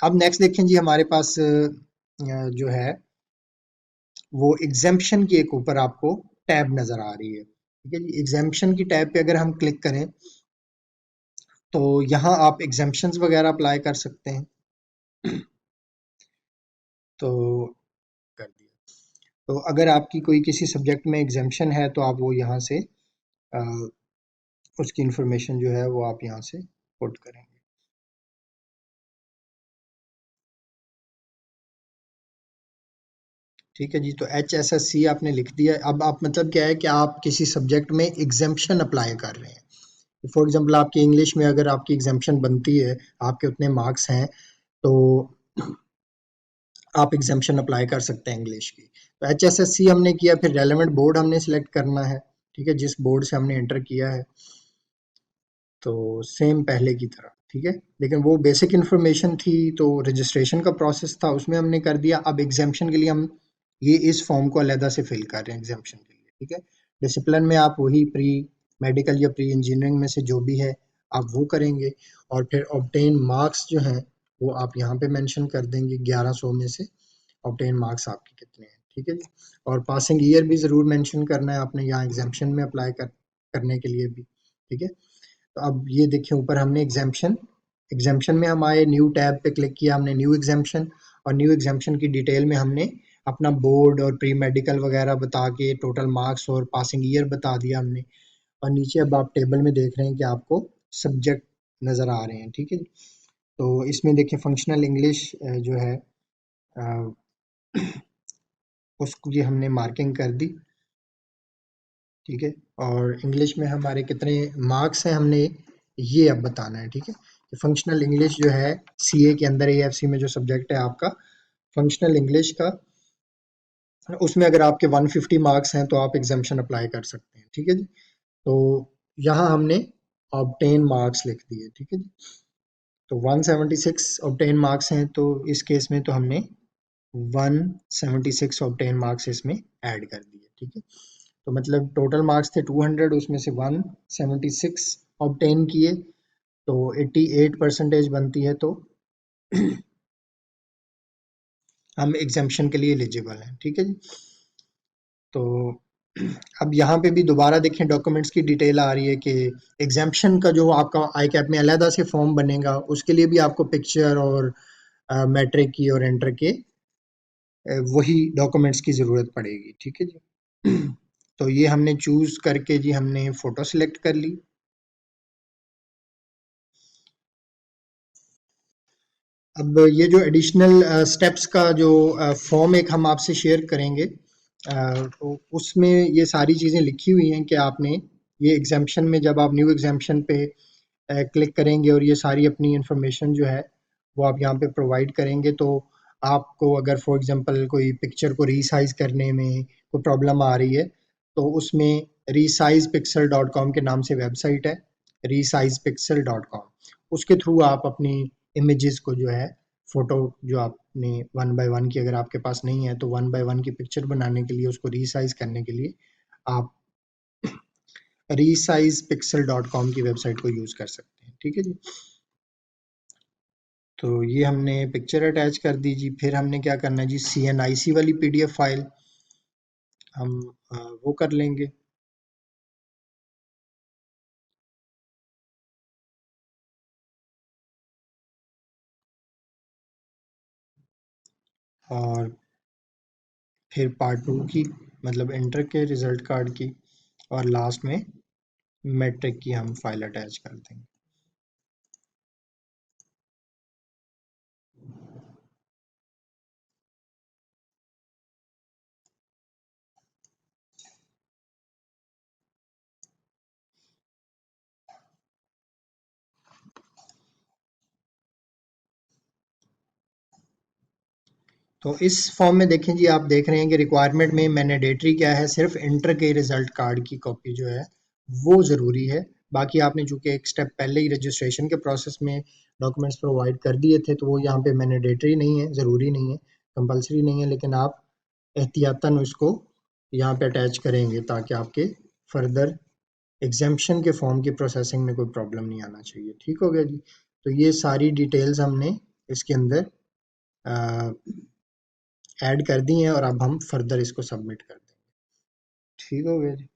अब नेक्स्ट देखें जी, हमारे पास जो है वो एग्जेम्पशन की एक ऊपर आपको टैब नज़र आ रही है, ठीक है जी। एग्जेम्पशन की टैब पे अगर हम क्लिक करें तो यहाँ आप एग्जेम्पशंस वगैरह अप्लाई कर सकते हैं। तो कर दिया। तो अगर आपकी कोई किसी सब्जेक्ट में एग्जेम्पशन है तो आप वो यहाँ से अ, उसकी इंफॉर्मेशन जो है वो आप यहाँ से पुट करेंगे। ठीक है जी। तो HSSC आपने लिख दिया। अब आप, मतलब क्या है कि आप किसी सब्जेक्ट में एग्जेम्पशन अप्लाई कर रहे हैं। फॉर एग्जांपल आपकी इंग्लिश में अगर आपकी एग्जेम्पशन बनती है, आपके उतने मार्क्स हैं, तो आप एग्जाम्पशन अप्लाई कर सकते हैं इंग्लिश की। तो HSSC हमने किया, फिर रेलेवेंट बोर्ड हमने सिलेक्ट करना है, ठीक है, जिस बोर्ड से हमने एंटर किया है। तो सेम पहले की तरह, ठीक है। लेकिन वो बेसिक इन्फॉर्मेशन थी, तो रजिस्ट्रेशन का प्रोसेस था उसमें हमने कर दिया। अब एग्जाम्पशन के लिए हम ये इस फॉर्म को अलहदा से फिल कर रहे हैं एग्जाम्पशन के लिए, ठीक है। डिसिप्लिन में आप वही प्री मेडिकल या प्री इंजीनियरिंग में से जो भी है आप वो करेंगे, और फिर ऑब्टेन मार्क्स जो हैं वो आप यहाँ पे मेंशन कर देंगे, 1100 में से ऑब्टेन मार्क्स आपके कितने हैं, ठीक है जी। और पासिंग ईयर भी ज़रूर मेंशन करना है आपने यहाँ एग्जाम्पशन में अप्लाई करने के लिए भी, ठीक है। तो अब ये देखिए, ऊपर हमने एग्जाम्पशन, एग्जाम्पशन में हम आए, न्यू टैब पे क्लिक किया हमने, न्यू एग्जाम्पशन, और न्यू एग्जाम्पशन की डिटेल में हमने अपना बोर्ड और प्री मेडिकल वगैरह बता के टोटल मार्क्स और पासिंग ईयर बता दिया हमने। और नीचे अब आप टेबल में देख रहे हैं कि आपको सब्जेक्ट नज़र आ रहे हैं, ठीक है। तो इसमें देखिए फंक्शनल इंग्लिश जो है अ, उसको ये हमने मार्किंग कर दी, ठीक है। और इंग्लिश में हमारे कितने मार्क्स हैं हमने ये अब बताना है, ठीक है। कि फंक्शनल इंग्लिश जो है CA के अंदर, AFC में जो सब्जेक्ट है आपका फंक्शनल इंग्लिश का, उसमें अगर आपके 150 मार्क्स हैं तो आप एग्जाम्पशन अप्लाई कर सकते हैं, ठीक है जी। तो यहाँ हमने ऑब्टेन मार्क्स लिख दिए, ठीक है जी। तो 176 ऑब्टेन मार्क्स हैं, तो इस केस में तो हमने 176 ऑब्टेन मार्क्स इसमें ऐड कर दिए, ठीक है। तो मतलब टोटल मार्क्स थे 200, उसमें से 176 ऑब्टेन किए, तो 88 परसेंटेज बनती है, तो हम एग्जाम्पशन के लिए एलिजिबल हैं, ठीक है जी। तो अब यहाँ पे भी दोबारा देखें, डॉक्यूमेंट्स की डिटेल आ रही है कि एग्जाम्पशन का जो आपका आई कैप में अलहदा से फॉर्म बनेगा, उसके लिए भी आपको पिक्चर और मैट्रिक की और इंटर के वही डॉक्यूमेंट्स की ज़रूरत पड़ेगी, ठीक है जी। तो ये हमने चूज़ करके जी हमने फ़ोटो सिलेक्ट कर ली। अब ये जो एडिशनल स्टेप्स का जो फॉर्म एक हम आपसे शेयर करेंगे, तो उसमें ये सारी चीज़ें लिखी हुई हैं कि आपने ये एग्जाम्पशन में जब आप न्यू एग्जाम्पशन पे क्लिक करेंगे और ये सारी अपनी इंफॉर्मेशन जो है वो आप यहाँ पे प्रोवाइड करेंगे, तो आपको अगर फॉर एग्जांपल कोई पिक्चर को रीसाइज करने में कोई प्रॉब्लम आ रही है, तो उसमें resizepixel.com के नाम से वेबसाइट है, resizepixel.com, उसके थ्रू आप अपनी इमेजेस को जो है, फोटो जो आपने वन बाय वन की अगर आपके पास नहीं है तो वन बाय वन की पिक्चर बनाने के लिए, उसको रीसाइज करने के लिए आप resizepixel.com की वेबसाइट को यूज कर सकते हैं। ठीक है जी। तो ये हमने पिक्चर अटैच कर दी जी। फिर हमने क्या करना है जी, CNIC वाली PDF फाइल हम वो कर लेंगे। और फिर पार्ट 2 की, मतलब इंटर के रिजल्ट कार्ड की, और लास्ट में मैट्रिक की हम फाइल अटैच कर देंगे। तो इस फॉर्म में देखें जी, आप देख रहे हैं कि रिक्वायरमेंट में मैंडेटरी क्या है, सिर्फ इंटर के रिजल्ट कार्ड की कॉपी जो है वो ज़रूरी है। बाकी आपने चूंकि एक स्टेप पहले ही रजिस्ट्रेशन के प्रोसेस में डॉक्यूमेंट्स प्रोवाइड कर दिए थे, तो वो यहाँ पे मैंडेटरी नहीं है, ज़रूरी नहीं है, कंपलसरी नहीं है, लेकिन आप एहतियातन उसको यहाँ पे अटैच करेंगे ताकि आपके फर्दर एग्जाम्पशन के फॉर्म की प्रोसेसिंग में कोई प्रॉब्लम नहीं आना चाहिए। ठीक हो गया जी। तो ये सारी डिटेल्स हमने इसके अंदर ऐड कर दी हैं और अब हम फर्दर इसको सबमिट कर देंगे। ठीक हो गया जी।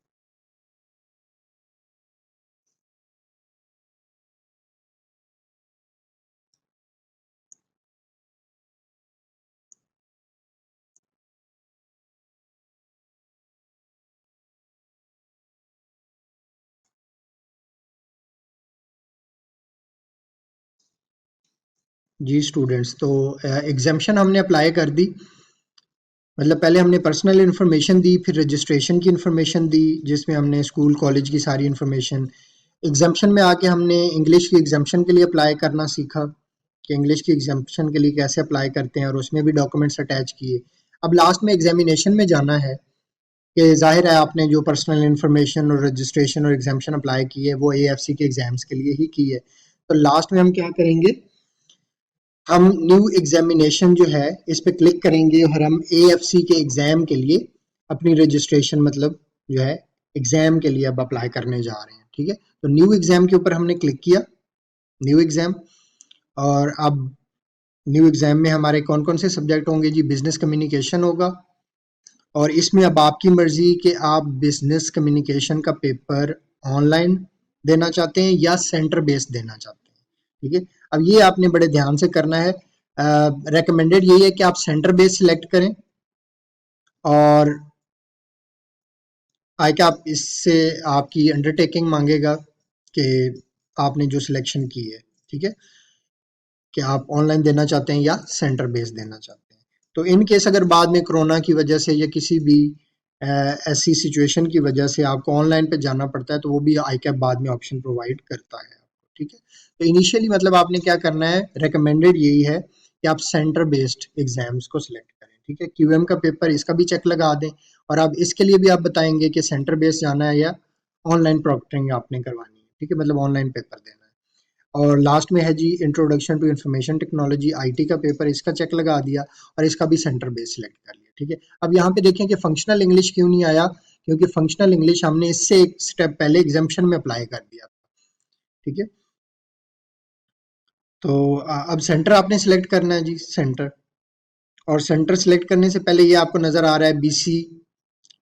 जी स्टूडेंट्स, तो एग्जाम्पशन हमने अप्लाई कर दी, मतलब पहले हमने पर्सनल इन्फॉर्मेशन दी, फिर रजिस्ट्रेशन की इन्फॉर्मेशन दी जिसमें हमने स्कूल कॉलेज की सारी इन्फॉर्मेशन, एग्जाम्पशन में आके हमने इंग्लिश की एग्जाम्पशन के लिए अप्लाई करना सीखा कि इंग्लिश की एग्जाम्पशन के लिए कैसे अप्लाई करते हैं, और उसमें भी डॉक्यूमेंट्स अटैच किए। अब लास्ट में एग्जामिनेशन में जाना है कि जाहिर है आपने जो पर्सनल इन्फॉर्मेशन और रजिस्ट्रेशन और एग्जाम्पशन अप्लाई की है वो AFC के एग्जाम्स के लिए ही की है। तो लास्ट में हम क्या करेंगे, हम न्यू एग्जामिनेशन जो है इस पे क्लिक करेंगे और हम AFC के एग्जाम के लिए अपनी रजिस्ट्रेशन, मतलब जो है एग्जाम के लिए अब अप्लाई करने जा रहे हैं। ठीक है, तो न्यू एग्जाम के ऊपर हमने क्लिक किया, न्यू एग्जाम, और अब न्यू एग्जाम में हमारे कौन कौन से सब्जेक्ट होंगे जी, बिजनेस कम्युनिकेशन होगा, और इसमें अब आपकी मर्जी कि आप बिजनेस कम्युनिकेशन का पेपर ऑनलाइन देना चाहते हैं या सेंटर बेस्ड देना चाहते हैं। ठीक है, अब ये आपने बड़े ध्यान से करना है। रेकमेंडेड यही है कि आप सेंटर बेस्ड सिलेक्ट करें, और आई क्या आप इससे आपकी अंडरटेकिंग मांगेगा कि आपने जो सिलेक्शन की है, ठीक है, कि आप ऑनलाइन देना चाहते हैं या सेंटर बेस्ड देना चाहते हैं। तो इन केस अगर बाद में कोरोना की वजह से या किसी भी ऐसी सिचुएशन की वजह से आपको ऑनलाइन पे जाना पड़ता है, तो वो भी आई कैप बाद में ऑप्शन प्रोवाइड करता है आपको। ठीक है, तो इनिशियली मतलब आपने क्या करना है, रिकमेंडेड यही है कि आप सेंटर बेस्ड एग्जाम्स को सिलेक्ट करें। ठीक है, QM का पेपर इसका भी चेक लगा दें, और आप इसके लिए भी आप बताएंगे कि सेंटर बेस्ड जाना है या ऑनलाइन प्रॉक्टरिंग आपने करवानी है। ठीक है, मतलब ऑनलाइन पेपर देना है। और लास्ट में है जी introduction to information technology, IT का पेपर, इसका चेक लगा दिया और इसका भी सेंटर बेस सिलेक्ट कर लिया। ठीक है, अब यहाँ पे देखें कि फंक्शनल इंग्लिश क्यों नहीं आया, क्योंकि फंक्शनल इंग्लिश हमने इससे एक स्टेप पहले एग्जाम्पशन में अप्लाई कर दिया। ठीक है, तो अब सेंटर आपने सिलेक्ट करना है जी, सेंटर, और सेंटर सिलेक्ट करने से पहले ये आपको नजर आ रहा है BC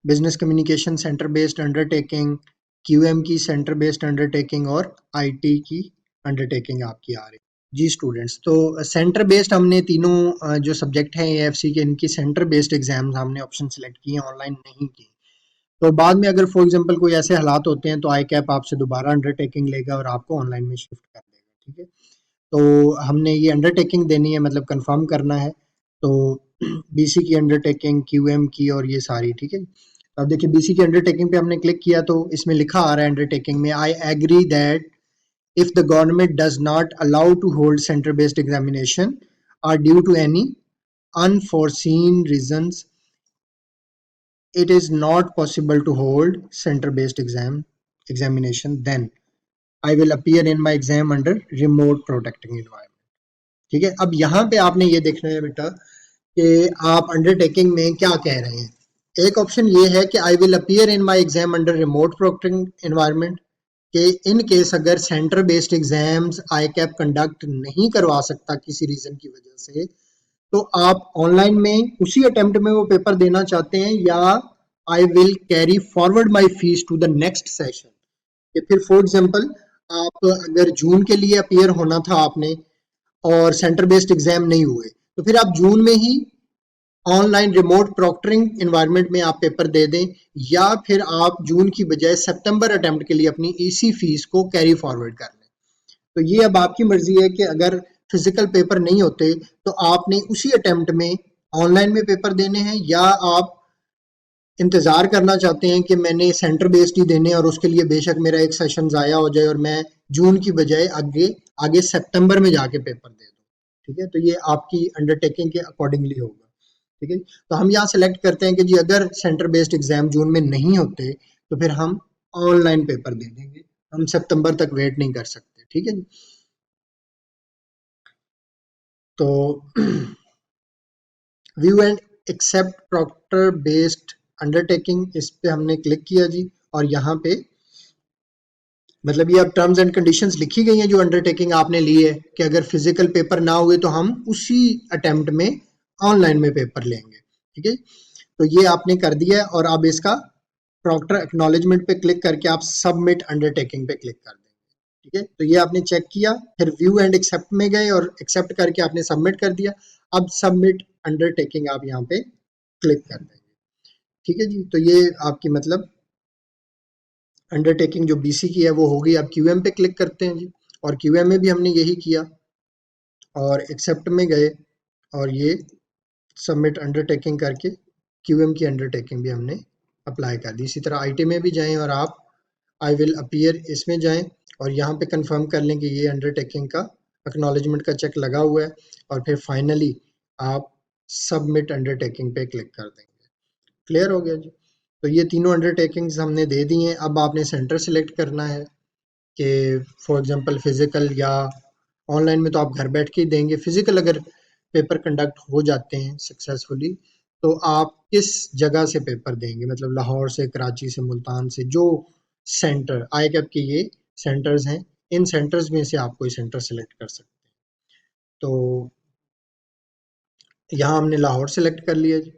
business communication centre based undertaking, QM की सेंटर बेस्ड अंडरटेकिंग, और IT की अंडरटेकिंग आपकी आ रही है। जी स्टूडेंट्स, तो सेंटर बेस्ड हमने तीनों जो सब्जेक्ट हैं AFC के, इनकी सेंटर बेस्ड एग्जाम्स हमने ऑप्शन सेलेक्ट किए, ऑनलाइन नहीं की। तो बाद में अगर फॉर एग्जांपल कोई ऐसे हालात होते हैं तो आई कैप आपसे दोबारा अंडरटेकिंग लेगा और आपको ऑनलाइन में शिफ्ट कर देगा। ठीक है, तो हमने ये अंडरटेकिंग देनी है, मतलब कंफर्म करना है। तो बीसी की अंडरटेकिंग, क्यूएम की और ये सारी, ठीक है। अब देखिए बीसी की अंडरटेकिंग पे हमने क्लिक किया तो इसमें लिखा आ रहा है अंडरटेकिंग में, I agree that if the government does not allow to hold center based examination or due to any unforeseen reasons it is not possible to hold center based examination, then I will appear in my exam under remote protecting environment। ठीक है, अब यहाँ पे आपने ये देखना है बेटा कि आप अंडरटेकिंग में क्या कह रहे हैं। एक ऑप्शन ये है कि आई will appear in my exam under remote protecting environment, कि इन केस अगर centre based exams I cap conduct नहीं करवा सकता किसी रीजन की वजह से, तो आप ऑनलाइन में उसी अटेम्प्ट में वो पेपर देना चाहते हैं, या I will carry forward my fees to the next session. कि फिर फॉर एग्जाम्पल आप अगर जून के लिए अपीयर होना था आपने और सेंटर बेस्ड एग्जाम नहीं हुए, तो फिर आप जून में ही ऑनलाइन रिमोट प्रॉक्टरिंग एनवायरनमेंट में आप पेपर दे दें, या फिर आप जून की बजाय सितंबर अटेम्प्ट के लिए अपनी इसी फीस को कैरी फॉरवर्ड कर लें। तो ये अब आपकी मर्जी है कि अगर फिजिकल पेपर नहीं होते तो आपने उसी अटेम्प्ट में ऑनलाइन में पेपर देने हैं, या आप इंतजार करना चाहते हैं कि मैंने सेंटर बेस्ड ही देने और उसके लिए बेशक मेरा एक सेशन ज़ाया हो जाए और मैं जून की बजाय आगे आगे सितंबर में जाके पेपर दे दूँ। ठीक है, तो ये आपकी अंडरटेकिंग के अकॉर्डिंगली होगा। ठीक है, तो हम यहाँ सेलेक्ट करते हैं कि जी अगर सेंटर बेस्ड एग्जाम जून में नहीं होते तो फिर हम ऑनलाइन पेपर दे देंगे, हम सितंबर तक वेट नहीं कर सकते। ठीक है जी, तो view and accept proctor based undertaking, इस पे हमने क्लिक किया जी, और यहाँ पे मतलब ये अब टर्म्स एंड कंडीशंस लिखी गई हैं जो अंडरटेकिंग आपने ली है, कि अगर फिजिकल पेपर ना हुए तो हम उसी अटेम्प्ट में ऑनलाइन में पेपर लेंगे। ठीक है, तो ये आपने कर दिया है, और अब इसका प्रॉक्टर एक्नॉलेजमेंट पे क्लिक करके आप सबमिट अंडरटेकिंग पे क्लिक कर देंगे। ठीक है, तो ये आपने चेक किया, फिर व्यू एंड एक्सेप्ट में गए और एक्सेप्ट करके आपने सबमिट कर दिया। अब सबमिट अंडरटेकिंग आप यहाँ पे क्लिक कर देंगे। ठीक है जी, तो ये आपकी मतलब अंडरटेकिंग जो बीसी की है वो होगी। अब क्यूएम पे क्लिक करते हैं जी, और क्यूएम में भी हमने यही किया और एक्सेप्ट में गए और ये सबमिट अंडरटेकिंग करके क्यूएम की अंडरटेकिंग भी हमने अप्लाई कर दी। इसी तरह आईटी में भी जाएं और आप आई विल अपीयर इसमें जाएं और यहाँ पे कंफर्म कर लें कि ये अंडरटेकिंग का एक्नॉलेजमेंट का चेक लगा हुआ है, और फिर फाइनली आप सबमिट अंडरटेकिंग पे क्लिक कर देंगे। क्लियर हो गया जी, तो ये तीनों अंडरटेकिंग्स हमने दे दी हैं। अब आपने सेंटर सेलेक्ट करना है कि फॉर एग्जांपल फिजिकल या ऑनलाइन में तो आप घर बैठ के ही देंगे। फिजिकल अगर पेपर कंडक्ट हो जाते हैं सक्सेसफुली तो आप किस जगह से पेपर देंगे, मतलब लाहौर से, कराची से, मुल्तान से, जो सेंटर आई कैप के ये सेंटर्स हैं, इन सेंटर्स में से आप कोई सेंटर सेलेक्ट कर सकते हैं। तो यहाँ हमने लाहौर सेलेक्ट कर लिया जी।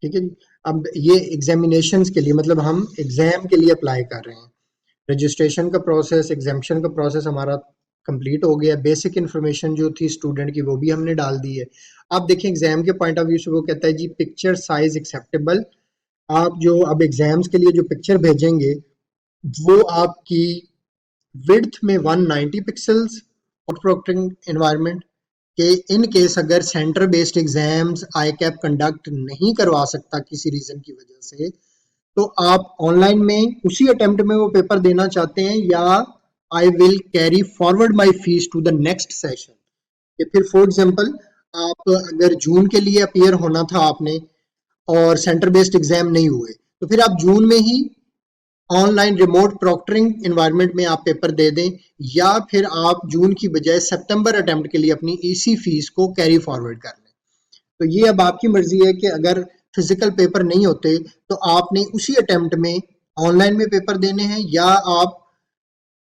ठीक है जी, अब ये एग्जामिनेशंस के लिए, मतलब हम एग्जाम के लिए अप्लाई कर रहे हैं। रजिस्ट्रेशन का प्रोसेस, एग्जामिशन का प्रोसेस हमारा कंप्लीट हो गया। बेसिक इन्फॉर्मेशन जो थी स्टूडेंट की वो भी हमने डाल दी है। अब देखिए एग्जाम के पॉइंट ऑफ व्यू से वो कहता है जी पिक्चर साइज एक्सेप्टेबल। आप जो अब एग्जाम्स के लिए जो पिक्चर भेजेंगे वो आपकी विड्थ में 190 पिक्सल्स और प्रोक्टिंग एनवायरनमेंट, के इन केस अगर centre based exams I cap conduct नहीं करवा सकता किसी रीजन की वजह से, तो आप ऑनलाइन में उसी अटेम्प्ट में वो पेपर देना चाहते हैं, या I will carry forward my fees to the next session. या फिर फॉर एग्जाम्पल आप अगर जून के लिए अपीयर होना था आपने और सेंटर बेस्ड एग्जाम नहीं हुए, तो फिर आप जून में ही ऑनलाइन रिमोट प्रॉक्टरिंग एनवायरनमेंट में आप पेपर दे दें, या फिर आप जून की बजाय सितंबर अटेम्प्ट के लिए अपनी इसी फीस को कैरी फॉरवर्ड कर लें। तो ये अब आपकी मर्जी है कि अगर फिजिकल पेपर नहीं होते तो आपने उसी अटेम्प्ट में ऑनलाइन में पेपर देने हैं, या आप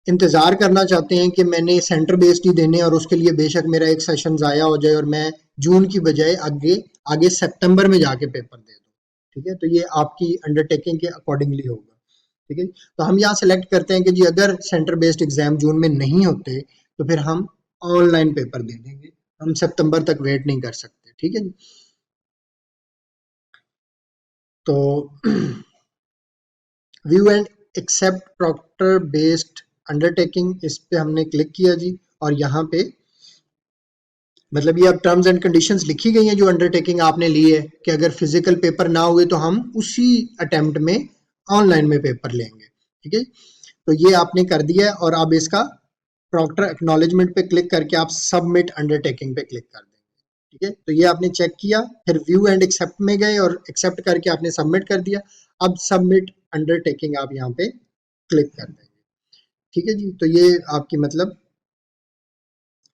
इंतजार करना चाहते हैं कि मैंने सेंटर बेस्ड ही देने और उसके लिए बेशक मेरा एक सेशन ज़ाया हो जाए और मैं जून की बजाय आगे आगे सितंबर में जाके पेपर दे दूँ। ठीक है, तो ये आपकी अंडरटेकिंग के अकॉर्डिंगली होगा। ठीक है, तो हम यहाँ सेलेक्ट करते हैं कि जी अगर सेंटर बेस्ड एग्जाम जून में नहीं होते तो फिर हम ऑनलाइन पेपर दे देंगे, हम सितंबर तक वेट नहीं कर सकते। ठीक है जी, तो view and accept proctor based undertaking, इस पे हमने क्लिक किया जी, और यहाँ पे मतलब ये अब टर्म्स एंड कंडीशंस लिखी गई हैं जो अंडरटेकिंग आपने ली है कि अगर फिजिकल पेपर ना हुए तो हम उसी अटेम्प्ट में ऑनलाइन में पेपर लेंगे। ठीक है, तो ये आपने कर दिया है और अब इसका प्रॉक्टर एक्नॉलेजमेंट पे क्लिक करके आप सबमिट अंडरटेकिंग पे क्लिक कर देंगे। ठीक है, तो ये आपने चेक किया, फिर व्यू एंड एक्सेप्ट में गए और एक्सेप्ट करके आपने सबमिट कर दिया। अब सबमिट अंडरटेकिंग आप यहाँ पे क्लिक कर देंगे। ठीक है जी, तो ये आपकी मतलब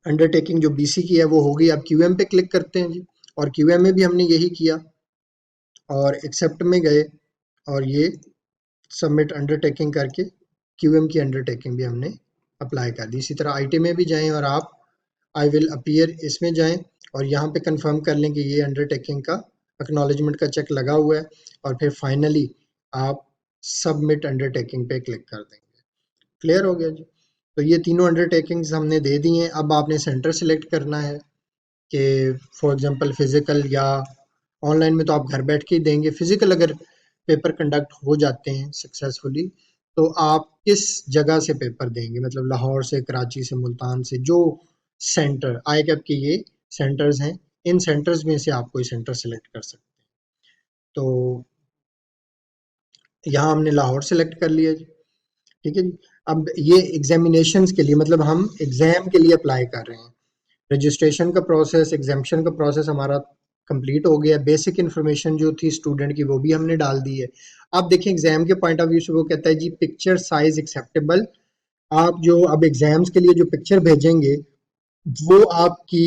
अंडरटेकिंग जो बीसी की है वो होगी। अब क्यूएम पे क्लिक करते हैं जी, और क्यूएम में भी हमने यही किया और एक्सेप्ट में गए और ये सबमिट अंडरटेकिंग करके क्यूएम की अंडरटेकिंग भी हमने अप्लाई कर दी। इसी तरह आईटी में भी जाएं और आप आई विल अपीयर इसमें जाएं और यहाँ पे कंफर्म कर लें कि ये अंडरटेकिंग का एक्नॉलेजमेंट का चेक लगा हुआ है और फिर फाइनली आप सबमिट अंडरटेकिंग पे क्लिक कर देंगे। क्लियर हो गया जी। तो ये तीनों अंडरटेकिंग्स हमने दे दी हैं। अब आपने सेंटर सेलेक्ट करना है कि फॉर एग्जांपल फिजिकल या ऑनलाइन में तो आप घर बैठ के ही देंगे। फिजिकल अगर पेपर कंडक्ट हो जाते हैं सक्सेसफुली तो आप किस जगह से पेपर देंगे, मतलब लाहौर से, कराची से, मुल्तान से, जो सेंटर आई कैप के ये सेंटर्स हैं, इन सेंटर्स में से आप कोई सेंटर सेलेक्ट कर सकते हैं। तो यहाँ हमने लाहौर सेलेक्ट कर लिया जी। ठीक है जी, अब ये एग्जामिनेशंस के लिए मतलब हम एग्जाम के लिए अप्लाई कर रहे हैं। रजिस्ट्रेशन का प्रोसेस, एग्जामिशन का प्रोसेस हमारा कंप्लीट हो गया। बेसिक इन्फॉर्मेशन जो थी स्टूडेंट की वो भी हमने डाल दी है। आप देखें एग्जाम के पॉइंट ऑफ व्यू से वो कहता है जी पिक्चर साइज एक्सेप्टेबल। आप जो अब एग्जाम्स के लिए जो पिक्चर भेजेंगे वो आपकी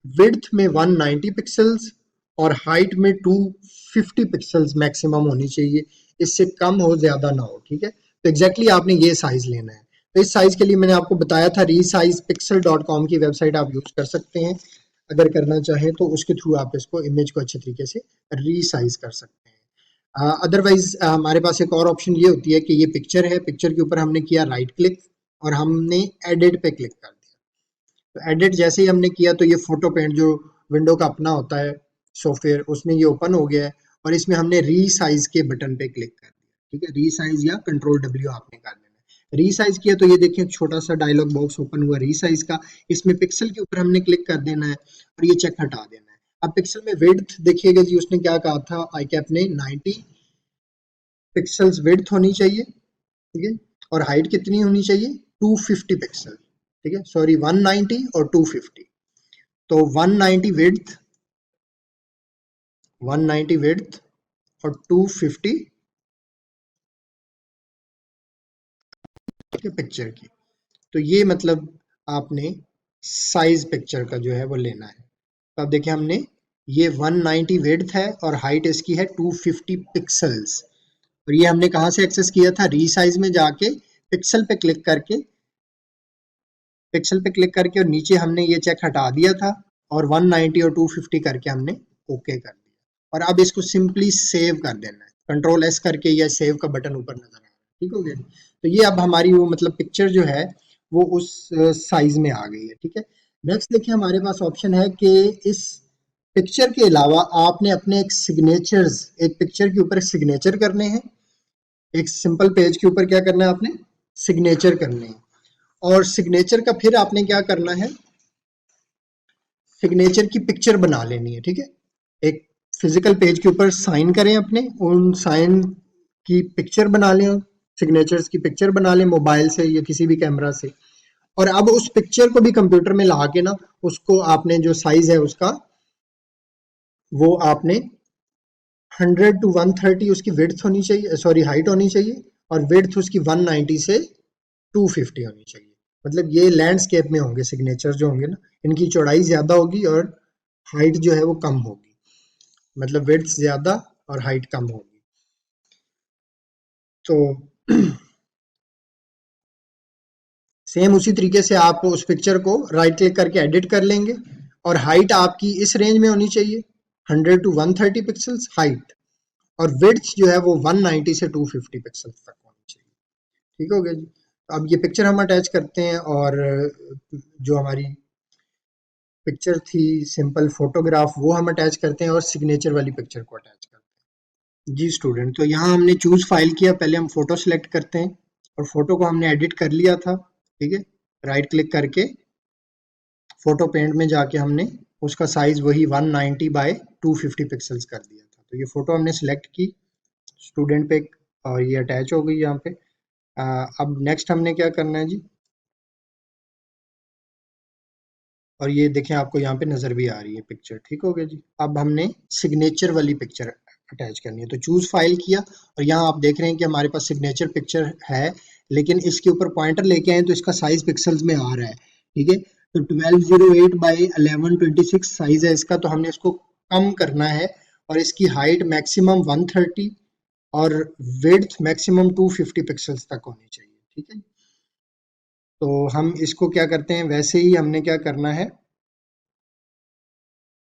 विड्थ में 190 पिक्सल्स और हाइट में 250 पिक्सल्स मैक्सिमम होनी चाहिए, इससे कम हो ज्यादा ना हो। ठीक है, तो एग्जैक्टली आपने ये साइज लेना है। तो इस साइज के लिए मैंने आपको बताया था resizepixel.com की वेबसाइट आप यूज कर सकते हैं। अगर करना चाहें तो उसके थ्रू आप इसको इमेज को अच्छे तरीके से रीसाइज कर सकते हैं। अदरवाइज हमारे पास एक और ऑप्शन ये होती है कि ये पिक्चर है, पिक्चर के ऊपर हमने किया राइट क्लिक और हमने एडिट पे क्लिक कर दिया। तो एडिट जैसे ही हमने किया तो ये फोटो पेंट जो विंडो का अपना होता है सॉफ्टवेयर, उसमें ये ओपन हो गया है और इसमें हमने रीसाइज के बटन पे क्लिक कर दिया। ठीक है, रीसाइज या कंट्रोल डब्ल्यू आपने कर देना है। रीसाइज किया तो ये देखिए एक छोटा सा डायलॉग बॉक्स ओपन हुआ रीसाइज का, इसमें पिक्सल के ऊपर हमने क्लिक कर देना है और ये चेक हटा देना है। अब पिक्सल में विड्थ देखिएगा जी, उसने क्या कहा था आई कैप ने 90 पिक्सल्स विड्थ होनी चाहिए। ठीक है, और हाइट कितनी होनी चाहिए 250 पिक्सल। ठीक है, सॉरी 190 और 250। तो 190 विड्थ, 190 विड्थ और 250 पिक्चर की। तो ये मतलब आपने साइज पिक्चर का जो है वो लेना है। तो अब देखिए हमने ये 190 विड्थ है और हाइट इसकी है 250 पिक्सल्स। और ये हमने कहाँ से एक्सेस किया था, रीसाइज में जाके पिक्सल पे क्लिक करके और नीचे हमने ये चेक हटा दिया था और 190 और 250 करके हमने ओके कर दिया। और अब इसको सिंपली सेव कर देना है, कंट्रोल एस करके या सेव का बटन ऊपर नजर आ रहा है। ठीक हो गया, तो ये अब हमारी वो मतलब पिक्चर जो है वो उस साइज में आ गई है। ठीक है, नेक्स्ट देखिए हमारे पास ऑप्शन है कि इस पिक्चर के अलावा आपने अपने एक सिग्नेचर्स, एक पिक्चर के ऊपर सिग्नेचर करने हैं। एक सिंपल पेज के ऊपर क्या करना है आपने, सिग्नेचर करने हैं। और सिग्नेचर का फिर आपने क्या करना है, सिग्नेचर की पिक्चर बना लेनी है। ठीक है, एक फिजिकल पेज के ऊपर साइन करें, अपने उन साइन की पिक्चर बना लें, सिग्नेचर्स की पिक्चर बना लें मोबाइल से या किसी भी कैमरा से। और अब उस पिक्चर को भी कंप्यूटर में ला के ना उसको आपने जो साइज है उसका वो आपने 100 to 130 उसकी विड्थ होनी चाहिए, सॉरी हाइट होनी चाहिए, और विड्थ उसकी 190 से 250 होनी चाहिए। मतलब ये लैंडस्केप में होंगे सिग्नेचर जो होंगे ना, इनकी चौड़ाई ज्यादा होगी और हाइट जो है वो कम होगी, मतलब विड्थ ज्यादा और हाइट कम होगी। तो सेम उसी तरीके से आप उस पिक्चर को राइट क्लिक करके एडिट कर लेंगे और हाइट आपकी इस रेंज में होनी चाहिए 100 to 130 पिक्सल्स हाइट, और विड्थ जो है वो 190 से 250 पिक्सल्स तक होनी चाहिए। ठीक हो गया जी। तो अब ये पिक्चर हम अटैच करते हैं और जो हमारी पिक्चर थी सिंपल फोटोग्राफ वो हम अटैच करते हैं और सिग्नेचर वाली पिक्चर को अटैच करते हैं। जी स्टूडेंट, तो यहाँ हमने चूज फाइल किया, पहले हम फोटो सिलेक्ट करते हैं और फोटो को हमने एडिट कर लिया था। ठीक है, राइट क्लिक करके फोटो पेंट में जाके हमने उसका साइज वही 190 बाय 250 पिक्सल्स कर दिया था। तो ये फोटो हमने सिलेक्ट की स्टूडेंट पे और ये अटैच हो गई यहाँ पे। अब नेक्स्ट हमने क्या करना है जी, और ये देखें आपको यहाँ पे नजर भी आ रही है पिक्चर, ठीक हो गया जी। अब हमने सिग्नेचर वाली पिक्चर अटैच करनी है, तो चूज फाइल किया और यहाँ आप देख रहे हैं कि हमारे पास सिग्नेचर पिक्चर है, लेकिन इसके ऊपर पॉइंटर लेके आए तो इसका साइज पिक्सल्स में आ रहा है, ठीक है। तो 1208 बाई 1126 साइज है इसका, तो हमने इसको कम करना है और इसकी हाइट मैक्सिमम 130 और विड्थ मैक्सिमम 250 पिक्सल्स तक होनी चाहिए, ठीक है। तो हम इसको क्या करते हैं, वैसे ही हमने क्या करना है,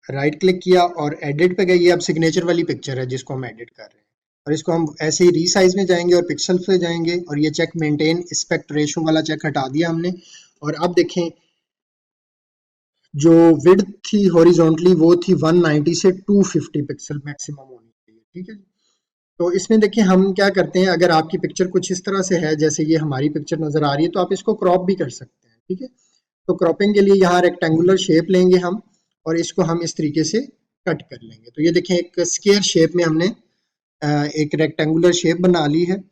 राइट क्लिक किया और एडिट पे गए। ये अब सिग्नेचर वाली पिक्चर है जिसको हम एडिट कर रहे हैं, और इसको हम ऐसे ही रीसाइज में जाएंगे और पिक्सल्स पे जाएंगे और ये चेक मेंटेन एस्पेक्ट रेशो वाला चेक हटा दिया हमने। और अब देखें जो विड्थ थी हॉरिजॉन्टली वो थी 190 से 250 पिक्सल मैक्सिमम होनी चाहिए, ठीक है। तो इसमें देखिए हम क्या करते हैं, अगर आपकी पिक्चर कुछ इस तरह से है जैसे ये हमारी पिक्चर नजर आ रही है, तो आप इसको क्रॉप भी कर सकते हैं, ठीक है। तो क्रॉपिंग के लिए यहाँ रेक्टेंगुलर शेप लेंगे हम और इसको हम इस तरीके से कट कर लेंगे। तो ये देखें एक स्क्वायर शेप में हमने एक रेक्टेंगुलर शेप बना ली है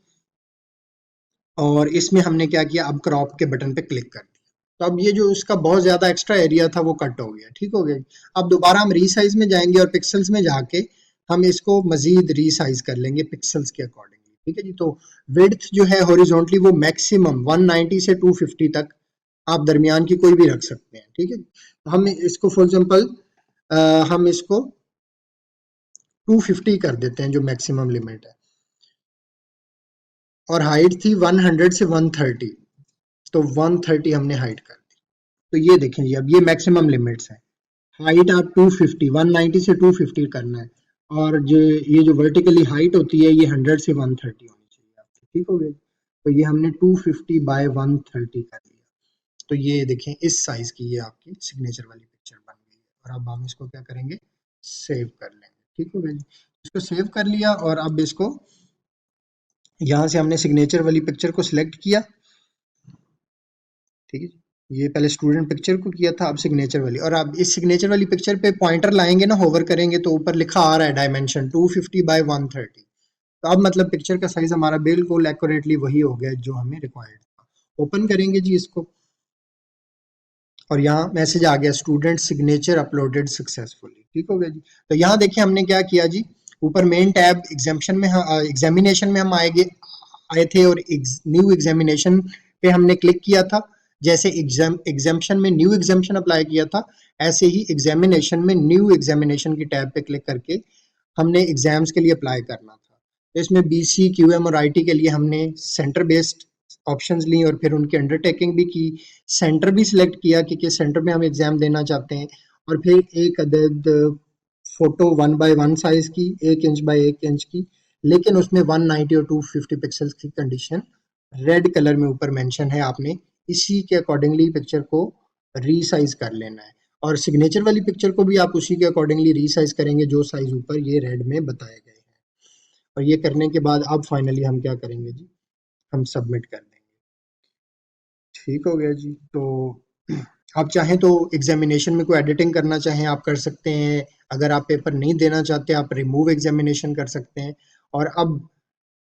और इसमें हमने क्या किया, अब क्रॉप के बटन पे क्लिक कर दिया। तो अब ये जो उसका बहुत ज्यादा एक्स्ट्रा एरिया था वो कट हो गया, ठीक हो गया। अब दोबारा हम रीसाइज में जाएंगे और पिक्सल्स में जाके हम इसको मजीद रीसाइज कर लेंगे पिक्सल्स के अकॉर्डिंगली, ठीक है जी। तो विड्थ जो है हॉरिजॉन्टली वो मैक्सिमम 190 से 250 तक, आप दरमियान की कोई भी रख सकते हैं, ठीक है। हम इसको फॉर एग्जांपल हम इसको 250 कर देते हैं जो मैक्सिमम लिमिट है, और हाइट थी 100 से 130, तो 130 हमने हाइट कर दी। तो ये देखें जी, अब ये मैक्सिमम लिमिट्स है। हाइट आप 250 190 से 250 करना है, और जो ये जो वर्टिकली हाइट होती है ये 100 से 130 होनी चाहिए आपकी, ठीक हो गया। तो ये हमने 250 बाय 130 कर लिया। तो ये देखें इस साइज की ये आपकी सिग्नेचर वाली पिक्चर बन गई है। और अब हम इसको क्या करेंगे, सेव कर लेंगे, ठीक हो गया जी। इसको सेव कर लिया और अब इसको यहाँ से हमने सिग्नेचर वाली पिक्चर को सिलेक्ट किया, ठीक है जी। ये पहले स्टूडेंट पिक्चर को किया था, अब सिग्नेचर वाली। और अब इस सिग्नेचर वाली पिक्चर पे पॉइंटर लाएंगे ना, होवर करेंगे तो ऊपर लिखा आ रहा है डायमेंशन 250 बाय 130। तो अब मतलब पिक्चर का साइज हमारा बिल्कुल एक्यूरेटली वही हो गया जो हमें रिक्वायर्ड था। ओपन करेंगे जी इसको और यहाँ मैसेज आ गया स्टूडेंट सिग्नेचर अपलोडेड सक्सेसफुली, ठीक हो गया जी। तो यहाँ देखिए हमने क्या किया जी, ऊपर मेन टैब एग्जामिनेशन में एग्जामिनेशन में हम आए थे और न्यू एग्जामिनेशन पे हमने क्लिक किया था। जैसे एग्जामिशन में न्यू एग्जामिशन अप्लाई किया था, ऐसे ही एग्जामिनेशन में न्यू एग्जामिनेशन की टैब पे क्लिक करके हमने एग्जाम्स के लिए अप्लाई करना था। तो इसमें बीसी क्यूएम और आईटी के लिए हमने सेंटर बेस्ड ऑप्शंस ली और फिर उनकी अंडरटेकिंग भी की, सेंटर भी सिलेक्ट किया कि किस सेंटर में हम एग्जाम देना चाहते हैं, और फिर एक अदद फोटो 1:1 साइज की 1 इंच बाय 1 इंच की, लेकिन उसमें 190 और 250 पिक्सल्स की कंडीशन रेड कलर में ऊपर मेंशन है। आपने इसी के अकॉर्डिंगली पिक्चर को रीसाइज कर लेना है, और सिग्नेचर वाली पिक्चर को भी आप उसी के अकॉर्डिंगली रीसाइज करेंगे जो साइज ऊपर ये रेड में बताए गए हैं। और ये करने के बाद अब फाइनली हम क्या करेंगे जी, हम सबमिट कर देंगे, ठीक हो गया जी। तो आप चाहें तो एग्जामिनेशन में कोई एडिटिंग करना चाहें आप कर सकते हैं, अगर आप पेपर नहीं देना चाहते आप रिमूव एग्जामिनेशन कर सकते हैं। और अब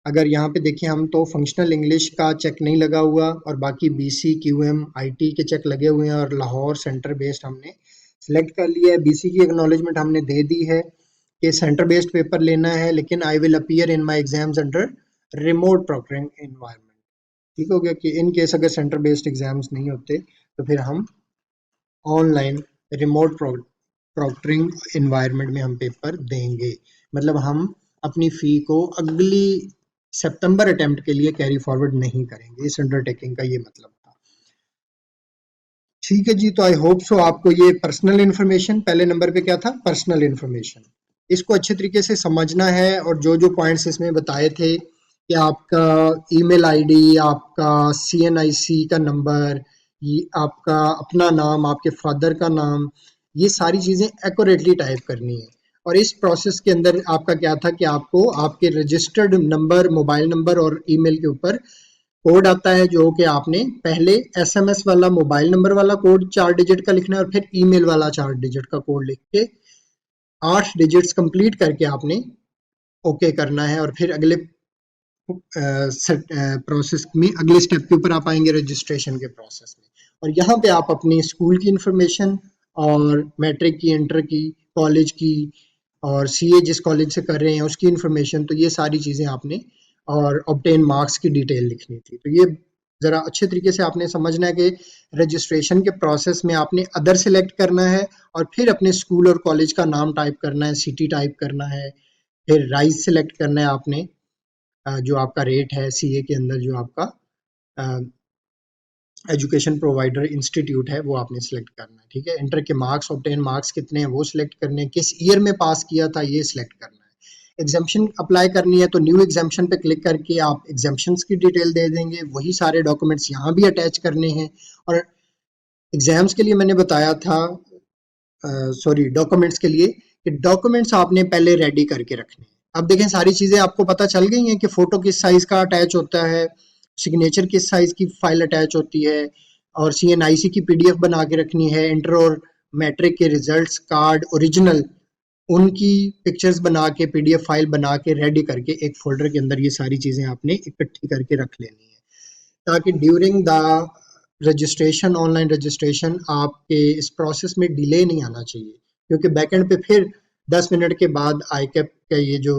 अगर यहाँ पे देखें हम, तो फंक्शनल इंग्लिश का चेक नहीं लगा हुआ और बाकी बीसी क्यूएम आईटी के चेक लगे हुए हैं, और लाहौर सेंटर बेस्ड हमने सिलेक्ट कर लिया है। बीसी की एक्नॉलेजमेंट हमने दे दी है कि सेंटर बेस्ड पेपर लेना है, लेकिन I will appear in my exams under remote proctoring environment, ठीक हो गया। कि इन केस अगर सेंटर बेस्ड एग्जाम्स नहीं होते तो फिर हम ऑनलाइन रिमोट प्रोक्टरिंग एनवायरनमेंट में हम पेपर देंगे। मतलब हम अपनी फी को अगली सितंबर अटेम्प्ट के लिए कैरी फॉरवर्ड नहीं करेंगे, इस अंडरटेकिंग का ये मतलब था, ठीक है जी। तो आई होप सो आपको ये पर्सनल इन्फॉर्मेशन, पहले नंबर पे क्या था, पर्सनल इन्फॉर्मेशन, इसको अच्छे तरीके से समझना है। और जो जो पॉइंट्स इसमें बताए थे कि आपका ईमेल आईडी, आपका सीएनआईसी का नंबर, आपका अपना नाम, आपके फादर का नाम, ये सारी चीज़ें एक्यूरेटली टाइप करनी है। और इस प्रोसेस के अंदर आपका क्या था कि आपको आपके रजिस्टर्ड नंबर, मोबाइल नंबर और ईमेल के ऊपर कोड आता है जो कि आपने पहले एसएमएस वाला मोबाइल नंबर वाला कोड 4 डिजिट का लिखना है और फिर ईमेल वाला 4 डिजिट का कोड लिख के 8 डिजिट्स कंप्लीट करके आपने ओके करना है और फिर अगले प्रोसेस में अगले स्टेप के ऊपर आप आएंगे रजिस्ट्रेशन के प्रोसेस में। और यहाँ पे आप अपनी स्कूल की इंफॉर्मेशन और मैट्रिक की, इंटर की, कॉलेज की और सीए जिस कॉलेज से कर रहे हैं उसकी इंफॉर्मेशन, तो ये सारी चीज़ें आपने और ऑब्टेन मार्क्स की डिटेल लिखनी थी। तो ये ज़रा अच्छे तरीके से आपने समझना है कि रजिस्ट्रेशन के प्रोसेस में आपने अदर सेलेक्ट करना है और फिर अपने स्कूल और कॉलेज का नाम टाइप करना है, सिटी टाइप करना है, फिर राइज सेलेक्ट करना है आपने, जो आपका रेट है सीए के अंदर, जो आपका एजुकेशन प्रोवाइडर इंस्टीट्यूट है वो आपने सिलेक्ट करना है। ठीक है, इंटर के मार्क्स, ऑब्टेन मार्क्स कितने हैं वो सिलेक्ट करने हैं, किस ईयर में पास किया था ये सिलेक्ट करना है। एग्जाम्शन अप्लाई करनी है तो न्यू एग्जाम्शन पे क्लिक करके आप एग्जाम्शंस की डिटेल दे देंगे, वही सारे डॉक्यूमेंट्स यहाँ भी अटैच करने हैं। और एग्जाम्स के लिए मैंने बताया था, सॉरी डॉक्यूमेंट्स के लिए, कि डॉक्यूमेंट्स आपने पहले रेडी करके रखने हैं। अब देखें सारी चीज़ें आपको पता चल गई हैं कि फ़ोटो किस साइज़ का अटैच होता है, सिग्नेचर किस साइज़ की फ़ाइल अटैच होती है और सीएनआईसी की पीडीएफ बना के रखनी है, इंटर और मैट्रिक के रिजल्ट्स कार्ड ओरिजिनल उनकी पिक्चर्स बना के पीडीएफ फाइल बना के रेडी करके एक फ़ोल्डर के अंदर ये सारी चीज़ें आपने इकट्ठी करके रख लेनी है, ताकि during the registration, online registration आपके इस प्रोसेस में डिले नहीं आना चाहिए, क्योंकि बैकएंड पे फिर 10 मिनट के बाद आईकैप का ये जो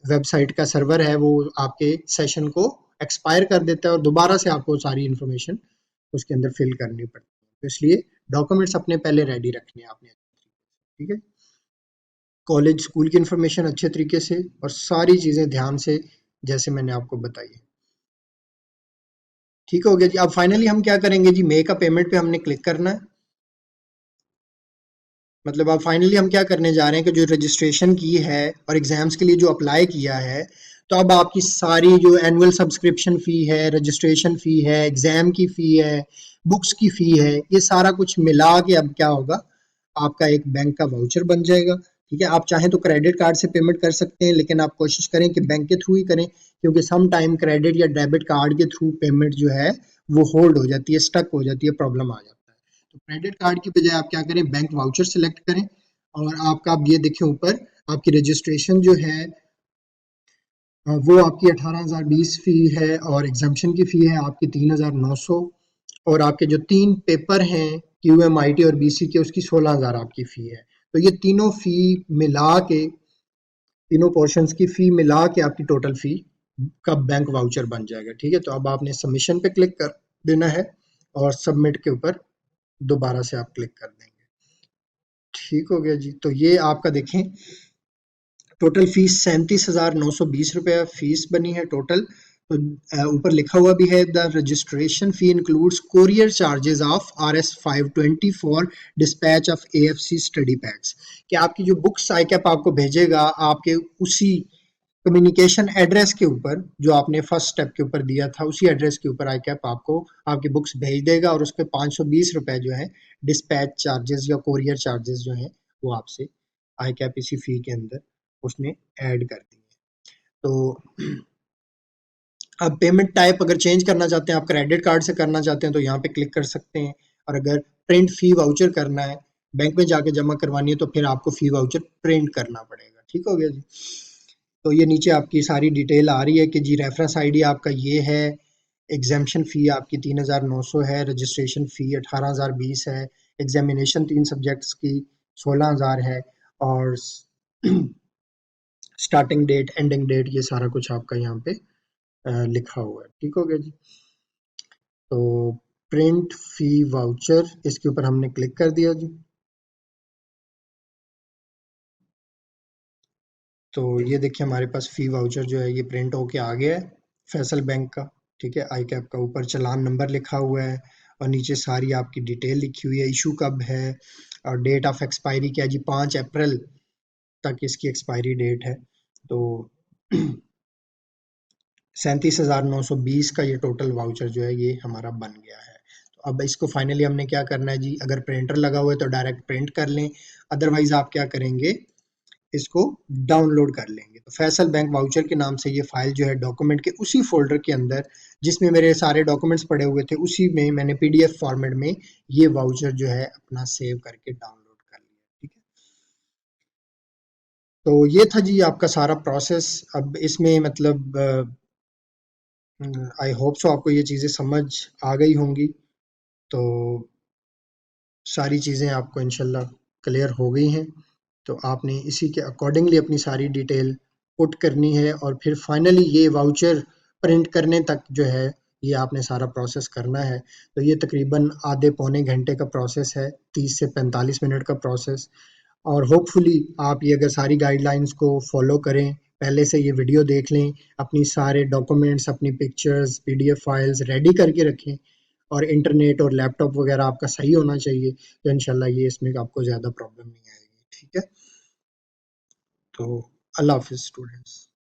वेबसाइट का सर्वर है वो आपके सेशन को एक्सपायर कर देता है और दोबारा से आपको सारी इंफॉर्मेशन उसके अंदर फिल करनी पड़ती है। तो इसलिए डॉक्यूमेंट्स अपने पहले रेडी रखने हैं आपने। ठीक है, कॉलेज स्कूल की इंफॉर्मेशन अच्छे तरीके से और सारी चीज़ें ध्यान से जैसे मैंने आपको बताई। ठीक हो गया जी। अब फाइनली हम क्या करेंगे जी, मेक अ पेमेंट पे हमने क्लिक करना है। मतलब अब फाइनली हम क्या करने जा रहे हैं कि जो रजिस्ट्रेशन की है और एग्जाम्स के लिए जो अप्लाई किया है, तो अब आपकी सारी जो एनुअल सब्सक्रिप्शन फ़ी है, रजिस्ट्रेशन फ़ी है, एग्ज़ाम की फ़ी है, बुक्स की फ़ी है, ये सारा कुछ मिला के अब क्या होगा, आपका एक बैंक का वाउचर बन जाएगा। ठीक है, आप चाहें तो क्रेडिट कार्ड से पेमेंट कर सकते हैं, लेकिन आप कोशिश करें कि बैंक के थ्रू ही करें, क्योंकि सम टाइम क्रेडिट या डेबिट कार्ड के थ्रू पेमेंट जो है वो होल्ड हो जाती है, स्टक हो जाती है, प्रॉब्लम आ जाता है। तो क्रेडिट कार्ड की बजाय आप क्या करें, बैंक वाउचर सेलेक्ट करें और आपका आप ये देखें ऊपर आपकी रजिस्ट्रेशन जो है वो आपकी 18,020 फी है और एग्जाम्शन की फी है आपकी 3,900 और आपके जो 3 पेपर हैं क्यूएमआईटी और बीसी के उसकी 16,000 आपकी फी है। तो ये तीनों फी मिला के, तीनों पोर्शंस की फी मिला के आपकी टोटल फी का बैंक वाउचर बन जाएगा। ठीक है, तो अब आपने सबमिशन पे क्लिक कर देना है और सबमिट के ऊपर दोबारा से आप क्लिक कर देंगे। ठीक हो गया जी। तो ये आपका देखें टोटल फीस 37,920 रुपया फीस बनी है टोटल। तो ऊपर लिखा हुआ भी है the registration fee includes courier charges of RS520 for dispatch of AFC study PACS, कि आपकी जो बुक्स आईकैप आपको भेजेगा आपके उसी कम्युनिकेशन एड्रेस के ऊपर जो आपने फर्स्ट स्टेप के ऊपर दिया था, उसी एड्रेस के ऊपर आईकैप आपको आपकी बुक्स भेज देगा और उस पर 520 रुपए जो है डिस्पैच चार्जेस या कोरियर चार्जेस जो है वो आपसे आईकैप इसी फी के अंदर उसने ऐड कर दी है। तो अब पेमेंट टाइप अगर चेंज करना चाहते हैं, आप क्रेडिट कार्ड से करना चाहते हैं तो यहाँ पे क्लिक कर सकते हैं, और अगर प्रिंट फी वाउचर करना है, बैंक में जाके जमा करवानी है, तो फिर आपको फी वाउचर प्रिंट करना पड़ेगा। ठीक हो गया जी। तो ये नीचे आपकी सारी डिटेल आ रही है कि जी रेफरेंस आईडी आपका ये है, एग्जामेशन फ़ी आपकी 3,900 है, रजिस्ट्रेशन फ़ी 18,020 है, एग्जामिनेशन 3 सब्जेक्ट्स की 16,000 है और स्टार्टिंग डेट, एंडिंग डेट, ये सारा कुछ आपका यहाँ पे लिखा हुआ है। ठीक हो गया जी। तो प्रिंट फ़ी वाउचर, इसके ऊपर हमने क्लिक कर दिया जी। तो ये देखिए हमारे पास फ़ी वाउचर जो है ये प्रिंट होके आ गया है फैसल बैंक का। ठीक है, आई कैप का ऊपर चालान नंबर लिखा हुआ है और नीचे सारी आपकी डिटेल लिखी हुई है, इशू कब है और डेट ऑफ एक्सपायरी क्या है जी, 5 अप्रैल तक इसकी एक्सपायरी डेट है। तो 37,920 का ये टोटल वाउचर जो है ये हमारा बन गया है। तो अब इसको फाइनली हमने क्या करना है जी, अगर प्रिंटर लगा हुआ है तो डायरेक्ट प्रिंट कर लें, अदरवाइज आप क्या करेंगे, इसको डाउनलोड कर लेंगे। तो तो फैसल बैंक वाउचर के नाम से ये फाइल जो है डॉक्यूमेंट के उसी फ़ोल्डर के अंदर जिसमें मेरे सारे डॉक्यूमेंट्स पड़े हुए थे, उसी में मैंने पीडीएफ फॉर्मेट में ये वाउचर जो है अपना सेव करके डाउनलोड कर लिया। ठीक है? तो ये था जी आपका सारा प्रोसेस। अब इसमें मतलब आई होप सो आपको ये चीज़ें समझ आ गई होंगी। तो सारी चीज़ें आपको इंशाल्लाह क्लियर हो गई हैं। तो आपने इसी के अकॉर्डिंगली अपनी सारी डिटेल पुट करनी है और फिर फाइनली ये वाउचर प्रिंट करने तक जो है ये आपने सारा प्रोसेस करना है। तो ये तकरीबन आधे पौने घंटे का प्रोसेस है, 30 से 45 मिनट का प्रोसेस। और होपफुली आप ये अगर सारी गाइडलाइंस को फॉलो करें, पहले से ये वीडियो देख लें, अपनी सारे डॉक्यूमेंट्स, अपनी पिक्चर्स, पीडीएफ फाइल्स रेडी करके रखें और इंटरनेट और लैपटॉप वगैरह आपका सही होना चाहिए, तो इंशाल्लाह ये इसमें आपको ज़्यादा प्रॉब्लम नहीं आएगी। ठीक है? तो अल्लाह हाफ़िज़ स्टूडेंट्स।